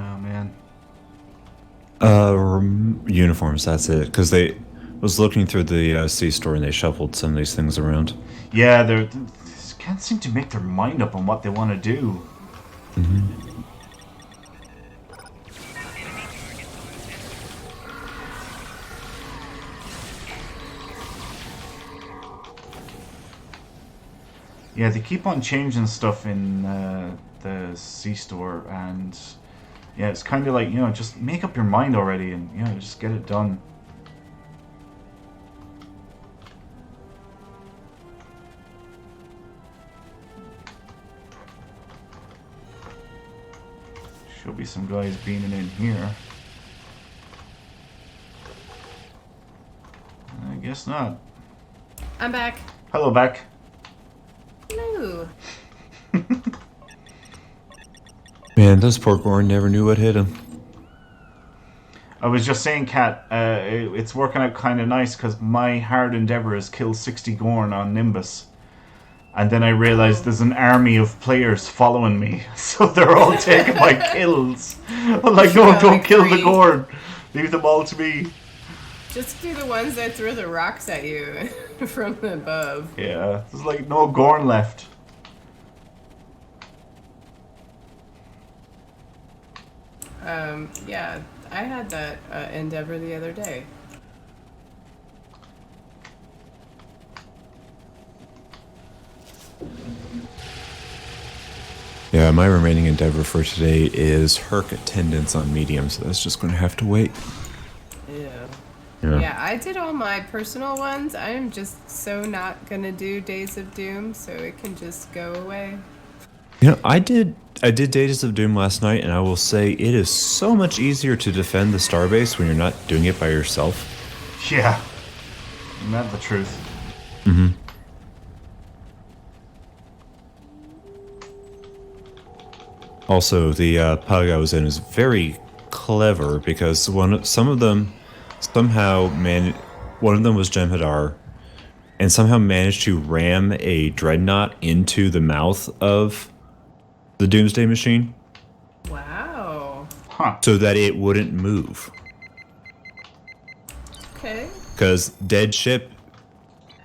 Oh man. Uniforms. That's it. Because they was looking through the C store and they shuffled some of these things around. Yeah, they can't seem to make their mind up on what they want to do. Mm-hmm. Yeah, they keep on changing stuff in the C store, and yeah, it's kind of like, just make up your mind already and, just get it done. Should be some guys beaming in here. I guess not. I'm back. Hello, Beck. Hello. Man, those poor Gorn never knew what hit him. I was just saying, Kat, it's working out kind of nice because my hard endeavor is kill 60 Gorn on Nimbus. And then I realized there's an army of players following me, so they're all taking my kills. I'm like, no, don't kill the Gorn. Leave them all to me. Just do the ones that throw the rocks at you from above. Yeah, there's like no Gorn left. Yeah, I had that endeavor the other day. Yeah, my remaining endeavor for today is Herc attendance on medium, so that's just going to have to wait. Yeah, I did all my personal ones. I'm just so not gonna do Days of Doom, so it can just go away. I did Days of Doom last night, and I will say it is so much easier to defend the starbase when you're not doing it by yourself. Yeah, isn't that the truth? Mm-hmm. Also, the pug I was in is very clever because some of them somehow one of them was Jem'Hadar, and somehow managed to ram a dreadnought into the mouth of the Doomsday Machine. Wow. Huh. So that it wouldn't move. Okay. Because dead ship,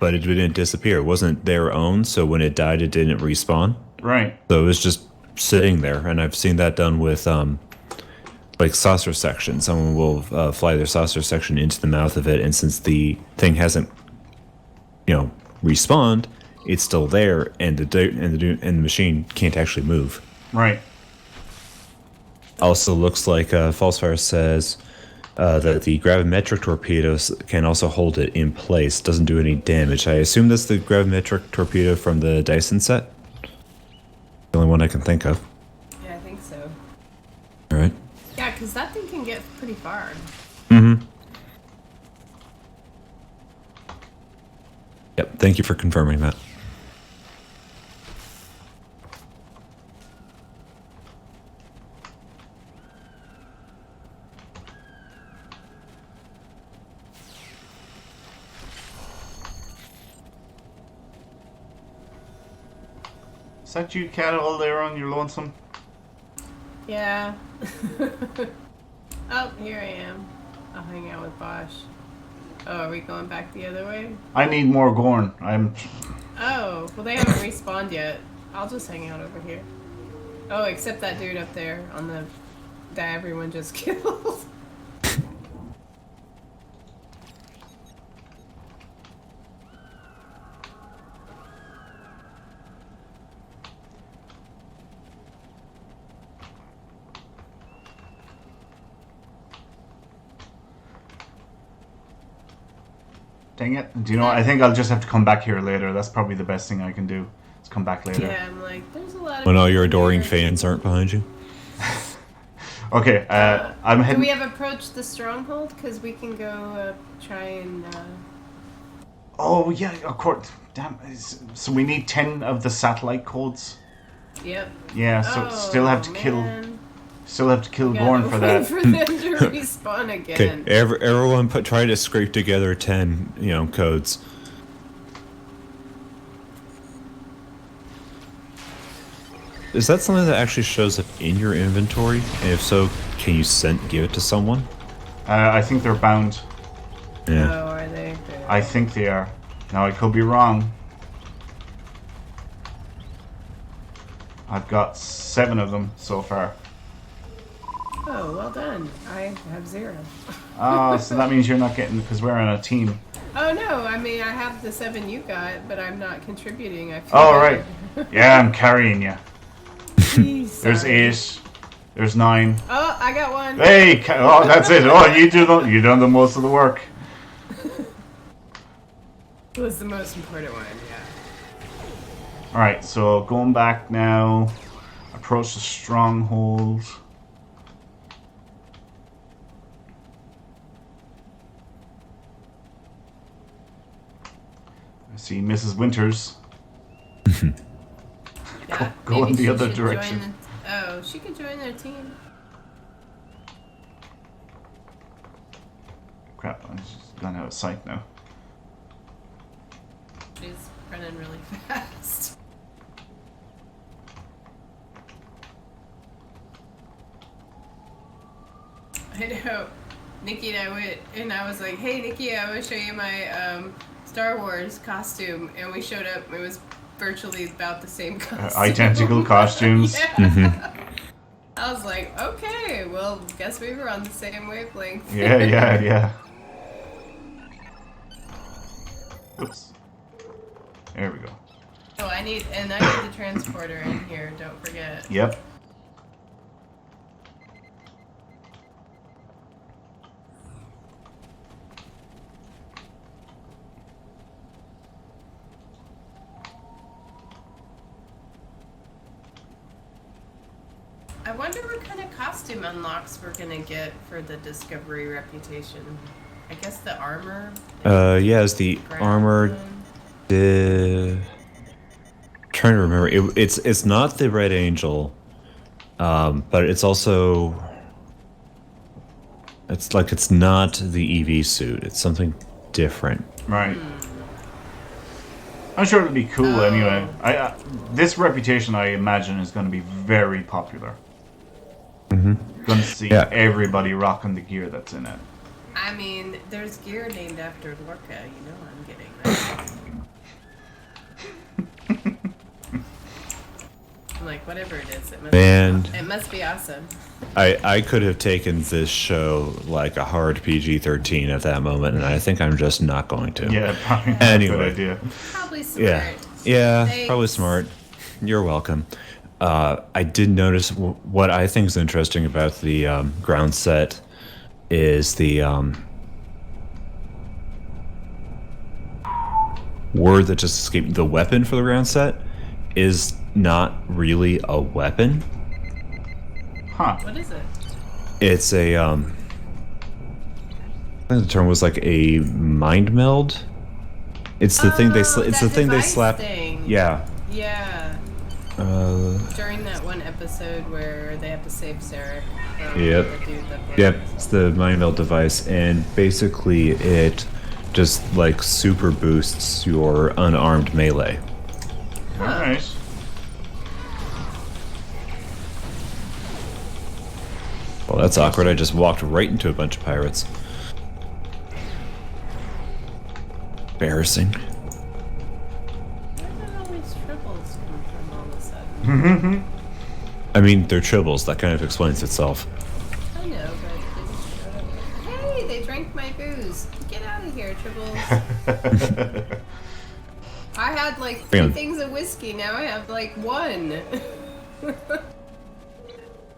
but it didn't disappear. It wasn't their own, so when it died, it didn't respawn. Right. So it was just sitting there, and I've seen that done with like saucer section. Someone will fly their saucer section into the mouth of it, and since the thing hasn't, respawned, it's still there, and the machine can't actually move. Right. Also, looks like Falsefire says that the gravimetric torpedoes can also hold it in place. Doesn't do any damage. I assume that's the gravimetric torpedo from the Dyson set. The only one I can think of. Yeah, I think so. All right. Yeah, because that thing can get pretty far. Mm-hmm. Yep. Thank you for confirming that. Is that you, Cat, all there on your lonesome? Yeah. Oh, here I am. I'll hang out with Bosch. Oh, are we going back the other way? I need more Gorn. Oh, well, they haven't respawned yet. I'll just hang out over here. Oh, except that dude up there on the... that everyone just killed. Dang it. Do you know what? I think I'll just have to come back here later. That's probably the best thing I can do. Is come back later. Yeah, I'm like, there's a lot of... When all your adoring fans aren't behind you. Okay, I'm Do heading... we have approached the stronghold? Because we can go try and... Oh, yeah, of course. Damn. So we need 10 of the satellite codes? Yep. Yeah, so still have to kill Gorn for Wait that. for them to respawn again. Okay, everyone try to scrape together 10, codes. Is that something that actually shows up in your inventory? And if so, can you give it to someone? I think they're bound. Yeah. Oh, are they? I think they are. Now, I could be wrong. I've got 7 of them so far. Oh, well done. I have 0. Oh, so that means you're not getting... because we're on a team. Oh, no. I mean, I have the 7 you got, but I'm not contributing. I feel Oh, right. Yeah, I'm carrying you. Jeez, There's sorry. 8. There's 9. Oh, I got 1. Hey! Oh, that's it. Oh, you done the most of the work. It was the most important one, yeah. Alright, so going back now. Approach the stronghold. I see Mrs. Winters. Yeah, Go in maybe the she other should direction. join she could join their team. Crap, I'm just gone out of sight now. She's running really fast. I know. Nikki and I went, and I was like, "Hey, Nikki, I want to show you my Star Wars costume," and we showed up. It was virtually about the same costume. Identical costumes. Yeah. I was like, "Okay, well, guess we were on the same wavelength." Yeah. Oops. There we go. Oh, I need the transporter in here. Don't forget. Yep. I wonder what kind of costume unlocks we're gonna get for the Discovery reputation. I guess the armor. Yeah, it's the ground armor. one. Trying to remember, it's not the Red Angel, but it's also it's not the EV suit. It's something different. Right. I'm sure it'll be cool Oh. anyway. This reputation, I imagine, is going to be very popular. Going to see everybody rocking the gear that's in it. I mean, there's gear named after Lorca. You know I'm getting that. I'm like, whatever it is, it must be awesome. I could have taken this show like a hard PG-13 at that moment, and I think I'm just not going to. Yeah, probably not Anyway. a good idea. Probably smart. Yeah, Thanks. probably smart. You're welcome. I did notice what I think is interesting about the ground set is the word that just escaped. The weapon for the ground set is not really a weapon. Huh. What is it? It's a I think the term was like a mind meld. It's the thing they it's that the thing they device slap. thing. Yeah. Yeah. During that one episode where they have to save Sarek from Yep. the dude that Yep, it's the mind meld device, and basically it just like super boosts your unarmed melee. Alright. Well, that's awkward. I just walked right into a bunch of pirates. Embarrassing. Where did all these triples come from all of a sudden? I mean, they're tribbles. That kind of explains itself. I know, but they just showed up. Hey, they drank my booze. Get out of here, triples. I had like 3 Hang on. things of whiskey. Now I have like 1.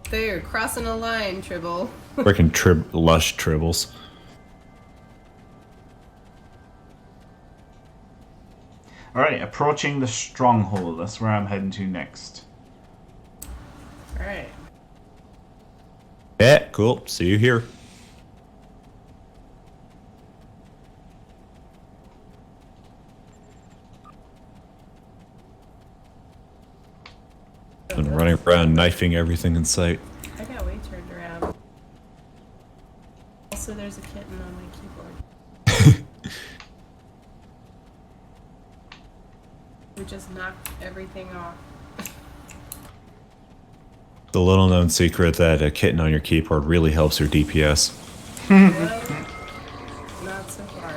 They're crossing a line, Tribble. Freaking lush tribbles. Alright, approaching the stronghold. That's where I'm heading to next. Alright. Yeah, cool. See you here. And running around knifing everything in sight. I got way turned around. Also, there's a kitten on my keyboard. We just knocked everything off. The little known secret that a kitten on your keyboard really helps your DPS. Well, not so far.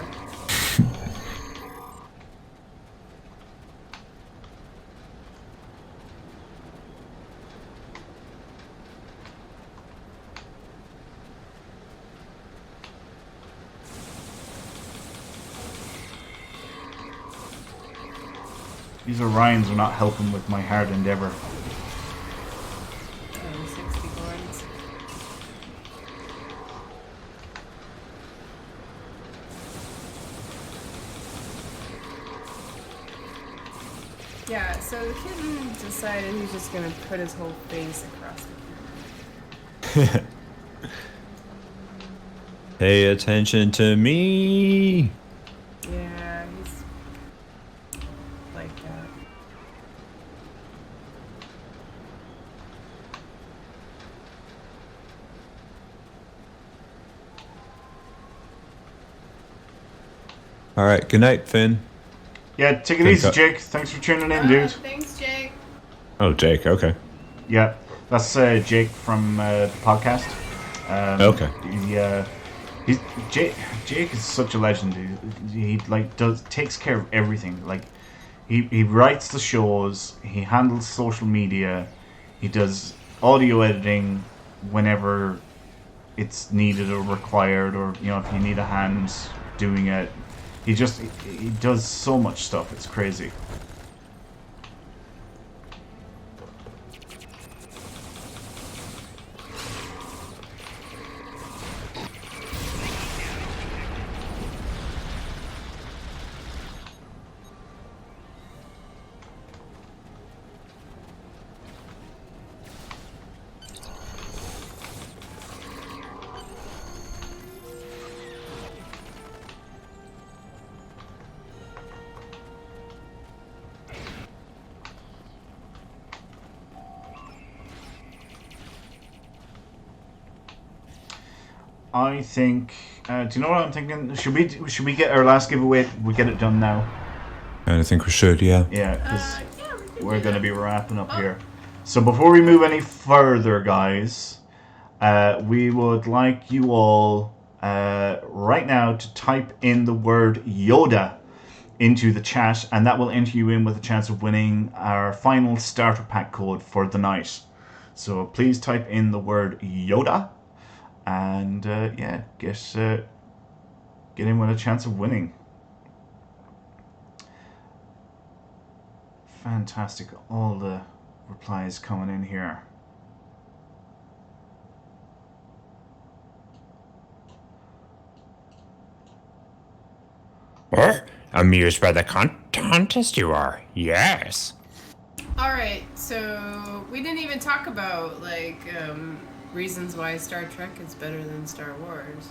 These Orions are not helping with my hard endeavor. 60 coins. Yeah, so the kitten decided he's just gonna put his whole face across the camera. Pay attention to me. Yeah, he's like that. All right, good night, Finn. Yeah, take it easy, Jake. Thanks for tuning in, dude. Thanks, Jake. Oh, Jake. Okay. Yeah, that's Jake from the podcast. Okay. Jake is such a legend. He like takes care of everything. Like he writes the shows, he handles social media, he does audio editing whenever it's needed or required, or if you need a hand doing it. He does so much stuff. It's crazy. I think. Do you know what I'm thinking? Should we get our last giveaway? We get it done now. I think we should, yeah. Yeah, because we're going to be wrapping up Oh. here. So before we move any further, guys, we would like you all right now to type in the word Yoda into the chat, and that will enter you in with a chance of winning our final starter pack code for the night. So please type in the word Yoda, and yeah, get in with a chance of winning. Fantastic, all the replies coming in here. Amused by the contest you are. Yes. All right, so we didn't even talk about reasons why Star Trek is better than Star Wars,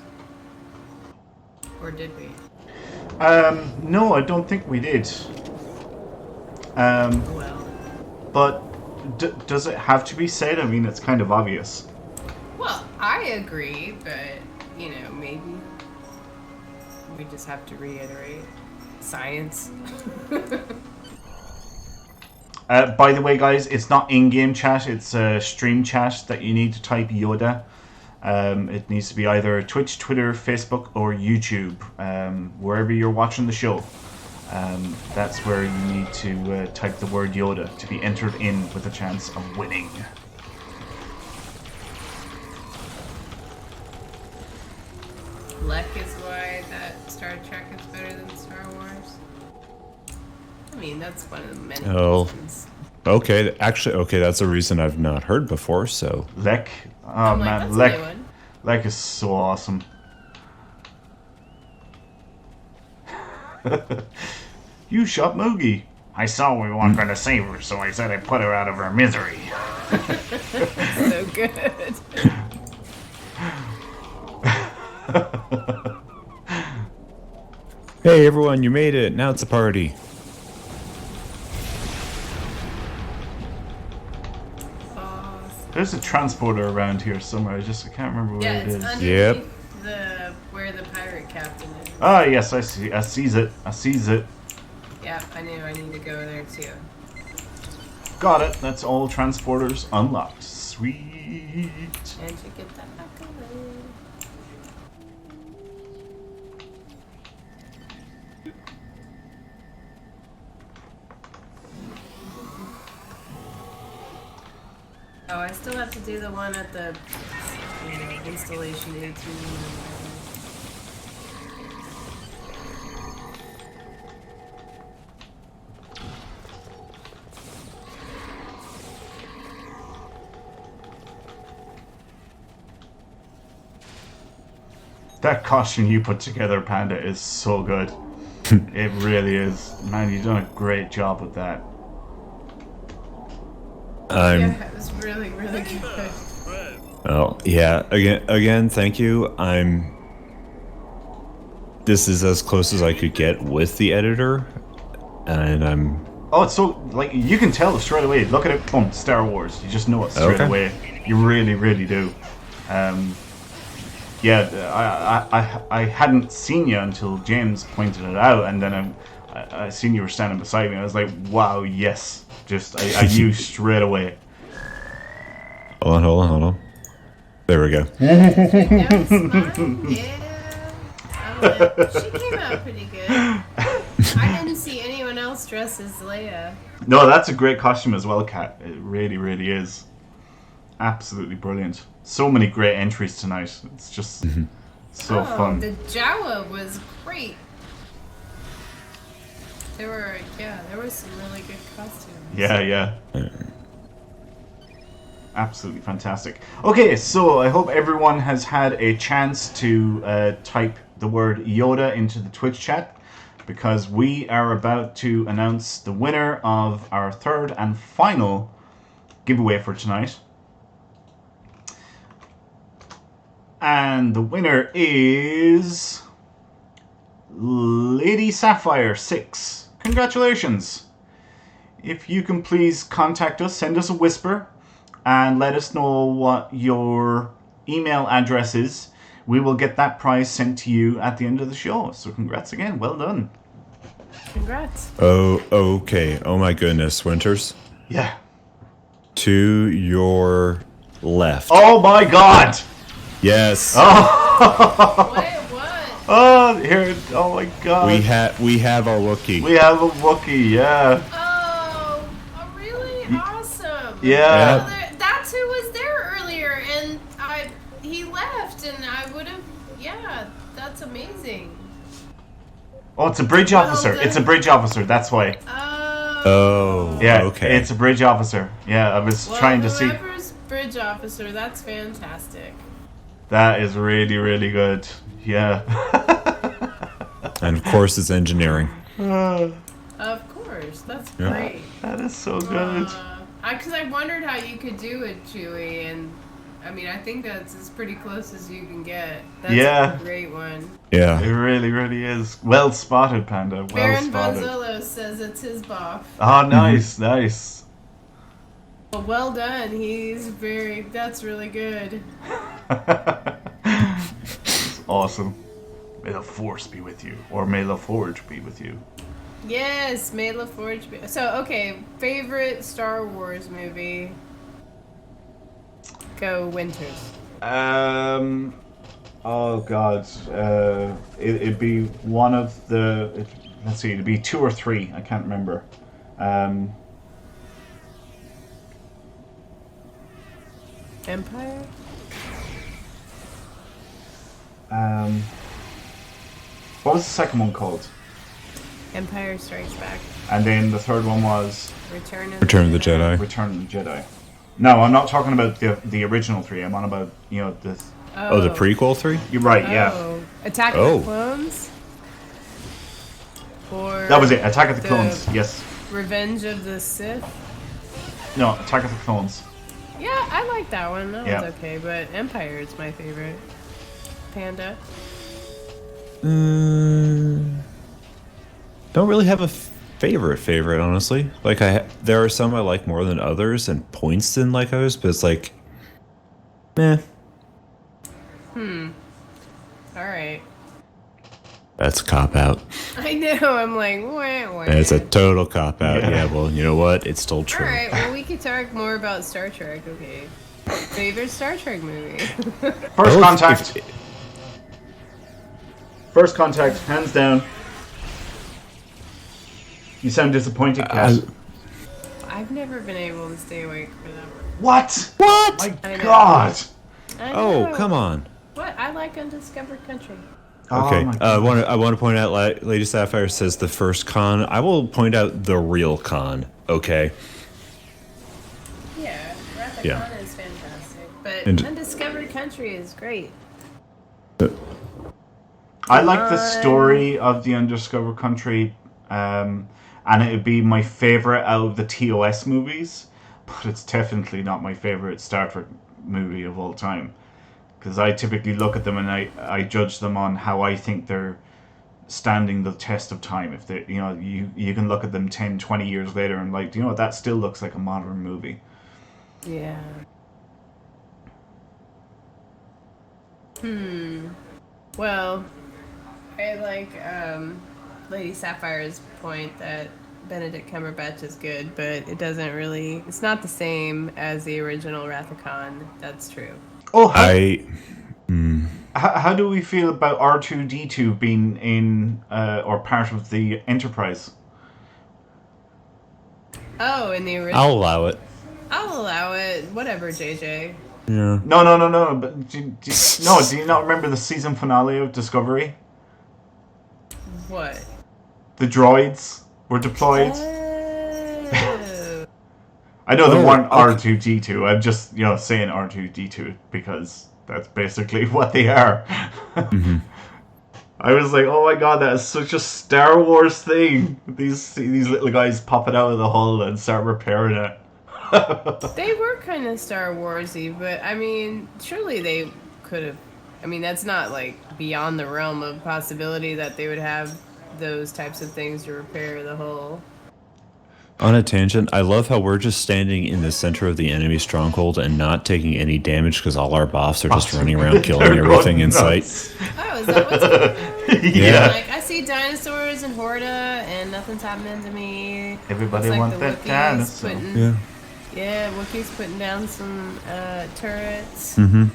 or did we? No, I don't think we did. Well, But does it have to be said? I mean, it's kind of obvious. well, I agree, but maybe we just have to reiterate science. By the way, guys, it's not in-game chat, it's stream chat that you need to type Yoda. It needs to be either Twitch, Twitter, Facebook, or YouTube. Wherever you're watching the show. That's where you need to type the word Yoda to be entered in with a chance of winning. Lek is why that Star Trek is better than Star Wars. I mean, that's one of the many reasons. Okay, actually, okay, that's a reason I've not heard before, so... Lek. Oh I'm like, man, that's a new one. Lek is so awesome. You shot Moogie. I saw we weren't going to save her, so I said I'd put her out of her misery. So good. Hey everyone, you made it. Now it's a party. Awesome. There's a transporter around here somewhere. I can't remember where Yeah, it it's is. underneath where the pirate captain is. Ah, yes, I see. I sees it. Yeah, I knew I need to go there too. Got it. That's all transporters unlocked. Sweet. And you get that back away. Oh, I still have to do the one at the installation 18. That costume you put together, Panda, is so good. It really is. Man, you've done a great job with that. Yeah, it was really, really good. Oh, yeah. Again, thank you. This is as close as I could get with the editor, and I'm... Oh, it's so, like, you can tell straight away. Look at it, boom, Star Wars. You just know it straight away. You really, really do. Yeah, I hadn't seen you until James pointed it out, and then I seen you were standing beside me. I was like, wow, yes. I knew straight away. Hold on. There we go. That was fun. Yeah. She came out pretty good. I didn't see anyone else dressed as Leia. No, that's a great costume as well, Kat. It really, really is. Absolutely brilliant. So many great entries tonight. It's just so fun. The Jawa was great. There were some really good costumes. Yeah. Absolutely fantastic. Okay, so I hope everyone has had a chance to type the word Yoda into the Twitch chat, because we are about to announce the winner of our third and final giveaway for tonight. And the winner is Lady Sapphire 6. Congratulations! If you can please contact us, send us a whisper, and let us know what your email address is. We will get that prize sent to you at the end of the show. So congrats again. Well done. Congrats. Oh, okay. Oh my goodness, Winters. Yeah. To your left. Oh my God! Yes. What? Oh, here! Oh my God! We have our Wookiee. We have a Wookiee. Yeah. Oh, really? Awesome. Yeah. That's who was there earlier, and he left, and I would have. Yeah, that's amazing. Oh, it's a bridge officer. It's a bridge officer. That's why. Oh. Yeah. Okay. It's a bridge officer. Yeah, I was trying to see. Whoever's bridge officer, that's fantastic. That is really, really good. Yeah. And of course, it's engineering. Of course, that's great. That is so good. Because I wondered how you could do it, Chewie, and I mean, I think that's as pretty close as you can get. That's a great one. Yeah. It really, really is. Well spotted, Panda. Well Baron spotted. Bonzolo says it's his boff. Oh, nice, nice. Well done. That's really good. It's awesome. May the Force be with you. Or may the Forge be with you. Yes, may La Forge be. So, okay, favorite Star Wars movie? Go Winters. Oh God. It'd be one of the. Let's see. It'd be 2 or 3. I can't remember. Empire. What was the second one called? Empire Strikes Back. And then the third one was Return of the Jedi. Return of the Jedi. No, I'm not talking about the original 3. I'm on about this. Oh, the prequel 3? You're right. Yeah. Attack of the Clones. Or That was it. Attack of the Clones. Yes. Revenge of the Sith. No, Attack of the Clones. Yeah, I like that one. That one's okay, but Empire is my favorite. Panda. Don't really have a favorite, honestly. Like there are some I like more than others, and points than like others, but it's like, meh. All right. That's a cop out. I know. I'm like, wah. It's a total cop out. Yeah. Well, you know what? It's still true. All right. Well, we could talk more about Star Trek. Okay. Favorite Star Trek movie? First Contact. First Contact, hands down. You sound disappointed, Kat. I've never been able to stay awake for that one. What? What? My God. I Oh, know. come on. What? I like Undiscovered Country. Okay, my I want to point out. Lady Sapphire says the first con. I will point out the real con. Okay. Yeah, Wrath of Yeah. Khan is fantastic, but And- Undiscovered Country is great. I like the story of the Undiscovered Country, and it would be my favorite out of the TOS movies, but it's definitely not my favorite Star Trek movie of all time. Because I typically look at them and I judge them on how I think they're standing the test of time. If they, you can look at them 10, 20 years later and like, that still looks like a modern movie. Yeah. Well, I like Lady Sapphire's point that Benedict Cumberbatch is good, but it's not the same as the original Wrath of Khan. That's true. Oh, how do we feel about R2-D2 being in or part of the Enterprise? Oh, in the original. I'll allow it. I'll allow it. Whatever, JJ. Yeah. No. But do you not remember the season finale of Discovery? What? The droids were deployed. Oh. I know they weren't R2-D2. I'm just saying R2-D2 because that's basically what they are. I was like, oh my God, that is such a Star Wars thing. These little guys pop it out of the hull and start repairing it. They were kind of Star Warsy, but I mean, surely they could have. I mean, that's not like beyond the realm of possibility that they would have those types of things to repair the hull. On a tangent, I love how we're just standing in the center of the enemy stronghold and not taking any damage because all our buffs are just running around killing everything in sight. Oh, is that what's going on? Yeah. Like, I see dinosaurs and Horda, and nothing's happening to me. Everybody Looks wants the that Wookiees dinosaur. putting- Yeah, Wookiees putting down some turrets. Mm-hmm.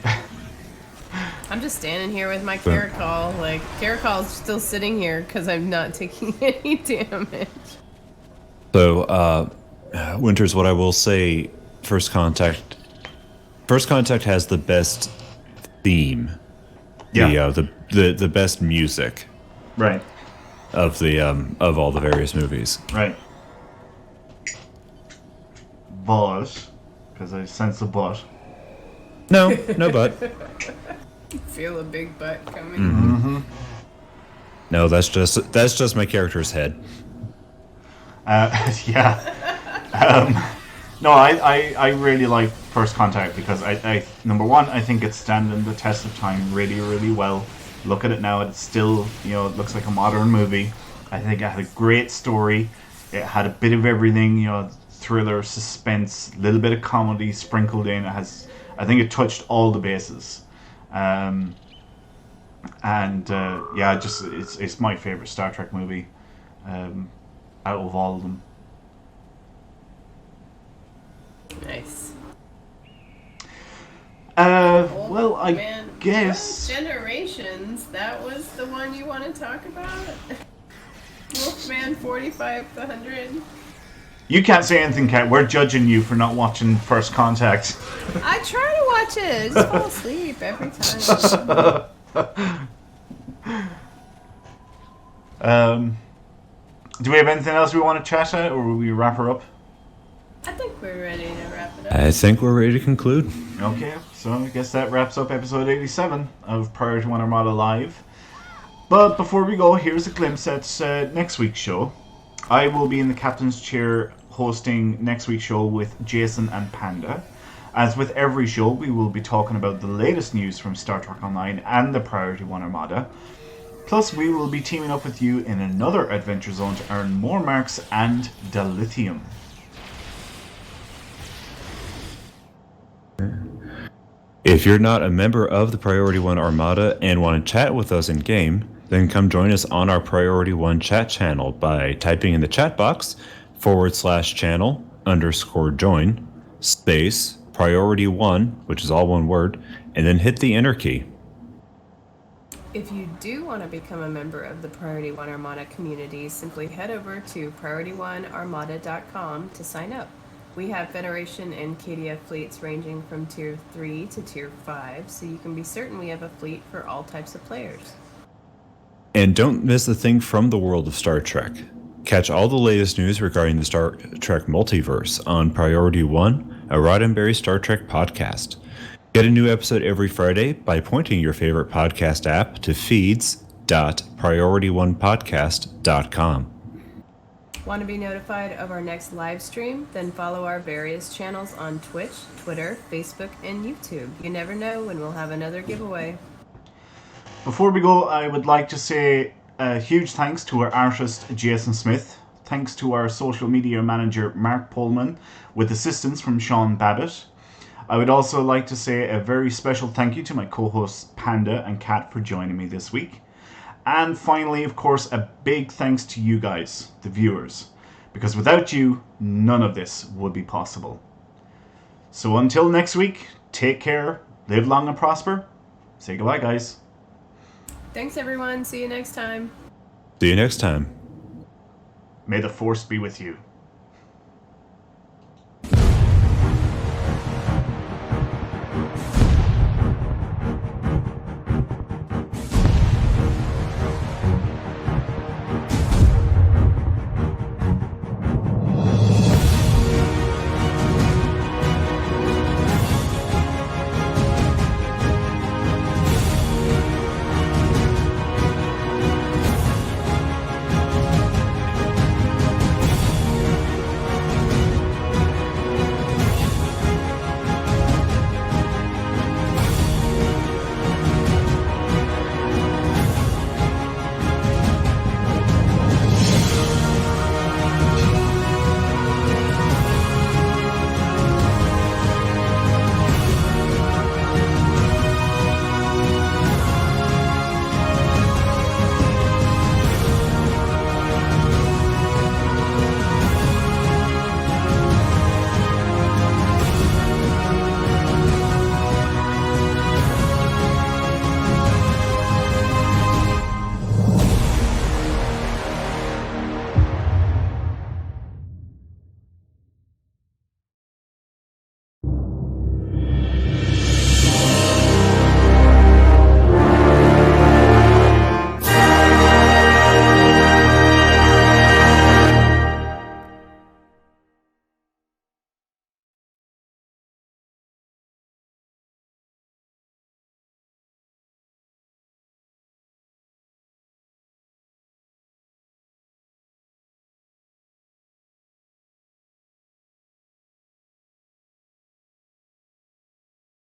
I'm just standing here with my Caracol. Like, Caracol's still sitting here because I'm not taking any damage. So, Winters, what I will say, First Contact has the best theme. Yeah. The best music Right. of the of all the various movies. Right. But, because I sense a but. No but. Feel a big butt coming. Mm-hmm. No, that's just my character's head. Yeah. No, I really like First Contact because I number one, I think it's standing the test of time really, really well. Look at it now; it's still, it looks like a modern movie. I think it had a great story. It had a bit of everything, thriller, suspense, a little bit of comedy sprinkled in. I think it touched all the bases. It's my favorite Star Trek movie out of all of them. Nice. Well, I Man, guess. Generations, that was the one you want to talk about? Wolfman 45-100. You can't say anything, Kat. We're judging you for not watching First Contact. I try to watch it. I just fall asleep every time. Do we have anything else we want to chat at, or will we wrap her up? I think we're ready to wrap it up. I think we're ready to conclude. Okay, so I guess that wraps up episode 87 of Priority One Armada Live. But before we go, here's a glimpse at next week's show. I will be in the captain's chair hosting next week's show with Jason and Panda. As with every show, we will be talking about the latest news from Star Trek Online and the Priority One Armada. Plus, we will be teaming up with you in another adventure zone to earn more marks and dilithium. If you're not a member of the Priority One Armada and want to chat with us in game, then come join us on our Priority One chat channel by typing in the chat box /channel_join space Priority One, which is all one word, and then hit the enter key. If you do want to become a member of the Priority One Armada community, simply head over to PriorityOneArmada.com to sign up. We have Federation and KDF fleets ranging from Tier 3 to Tier 5, so you can be certain we have a fleet for all types of players. And don't miss a thing from the world of Star Trek. Catch all the latest news regarding the Star Trek Multiverse on Priority One, a Roddenberry Star Trek podcast. Get a new episode every Friday by pointing your favorite podcast app to feeds.priorityonepodcast.com. Want to be notified of our next live stream? Then follow our various channels on Twitch, Twitter, Facebook, and YouTube. You never know when we'll have another giveaway. Before we go, I would like to say a huge thanks to our artist, Jason Smith. Thanks to our social media manager, Mark Pullman, with assistance from Sean Babbitt. I would also like to say a very special thank you to my co-hosts, Panda and Kat, for joining me this week. And finally, of course, a big thanks to you guys, the viewers, because without you, none of this would be possible. So until next week, take care, live long and prosper. Say goodbye, guys. Thanks, everyone. See you next time. See you next time. May the Force be with you.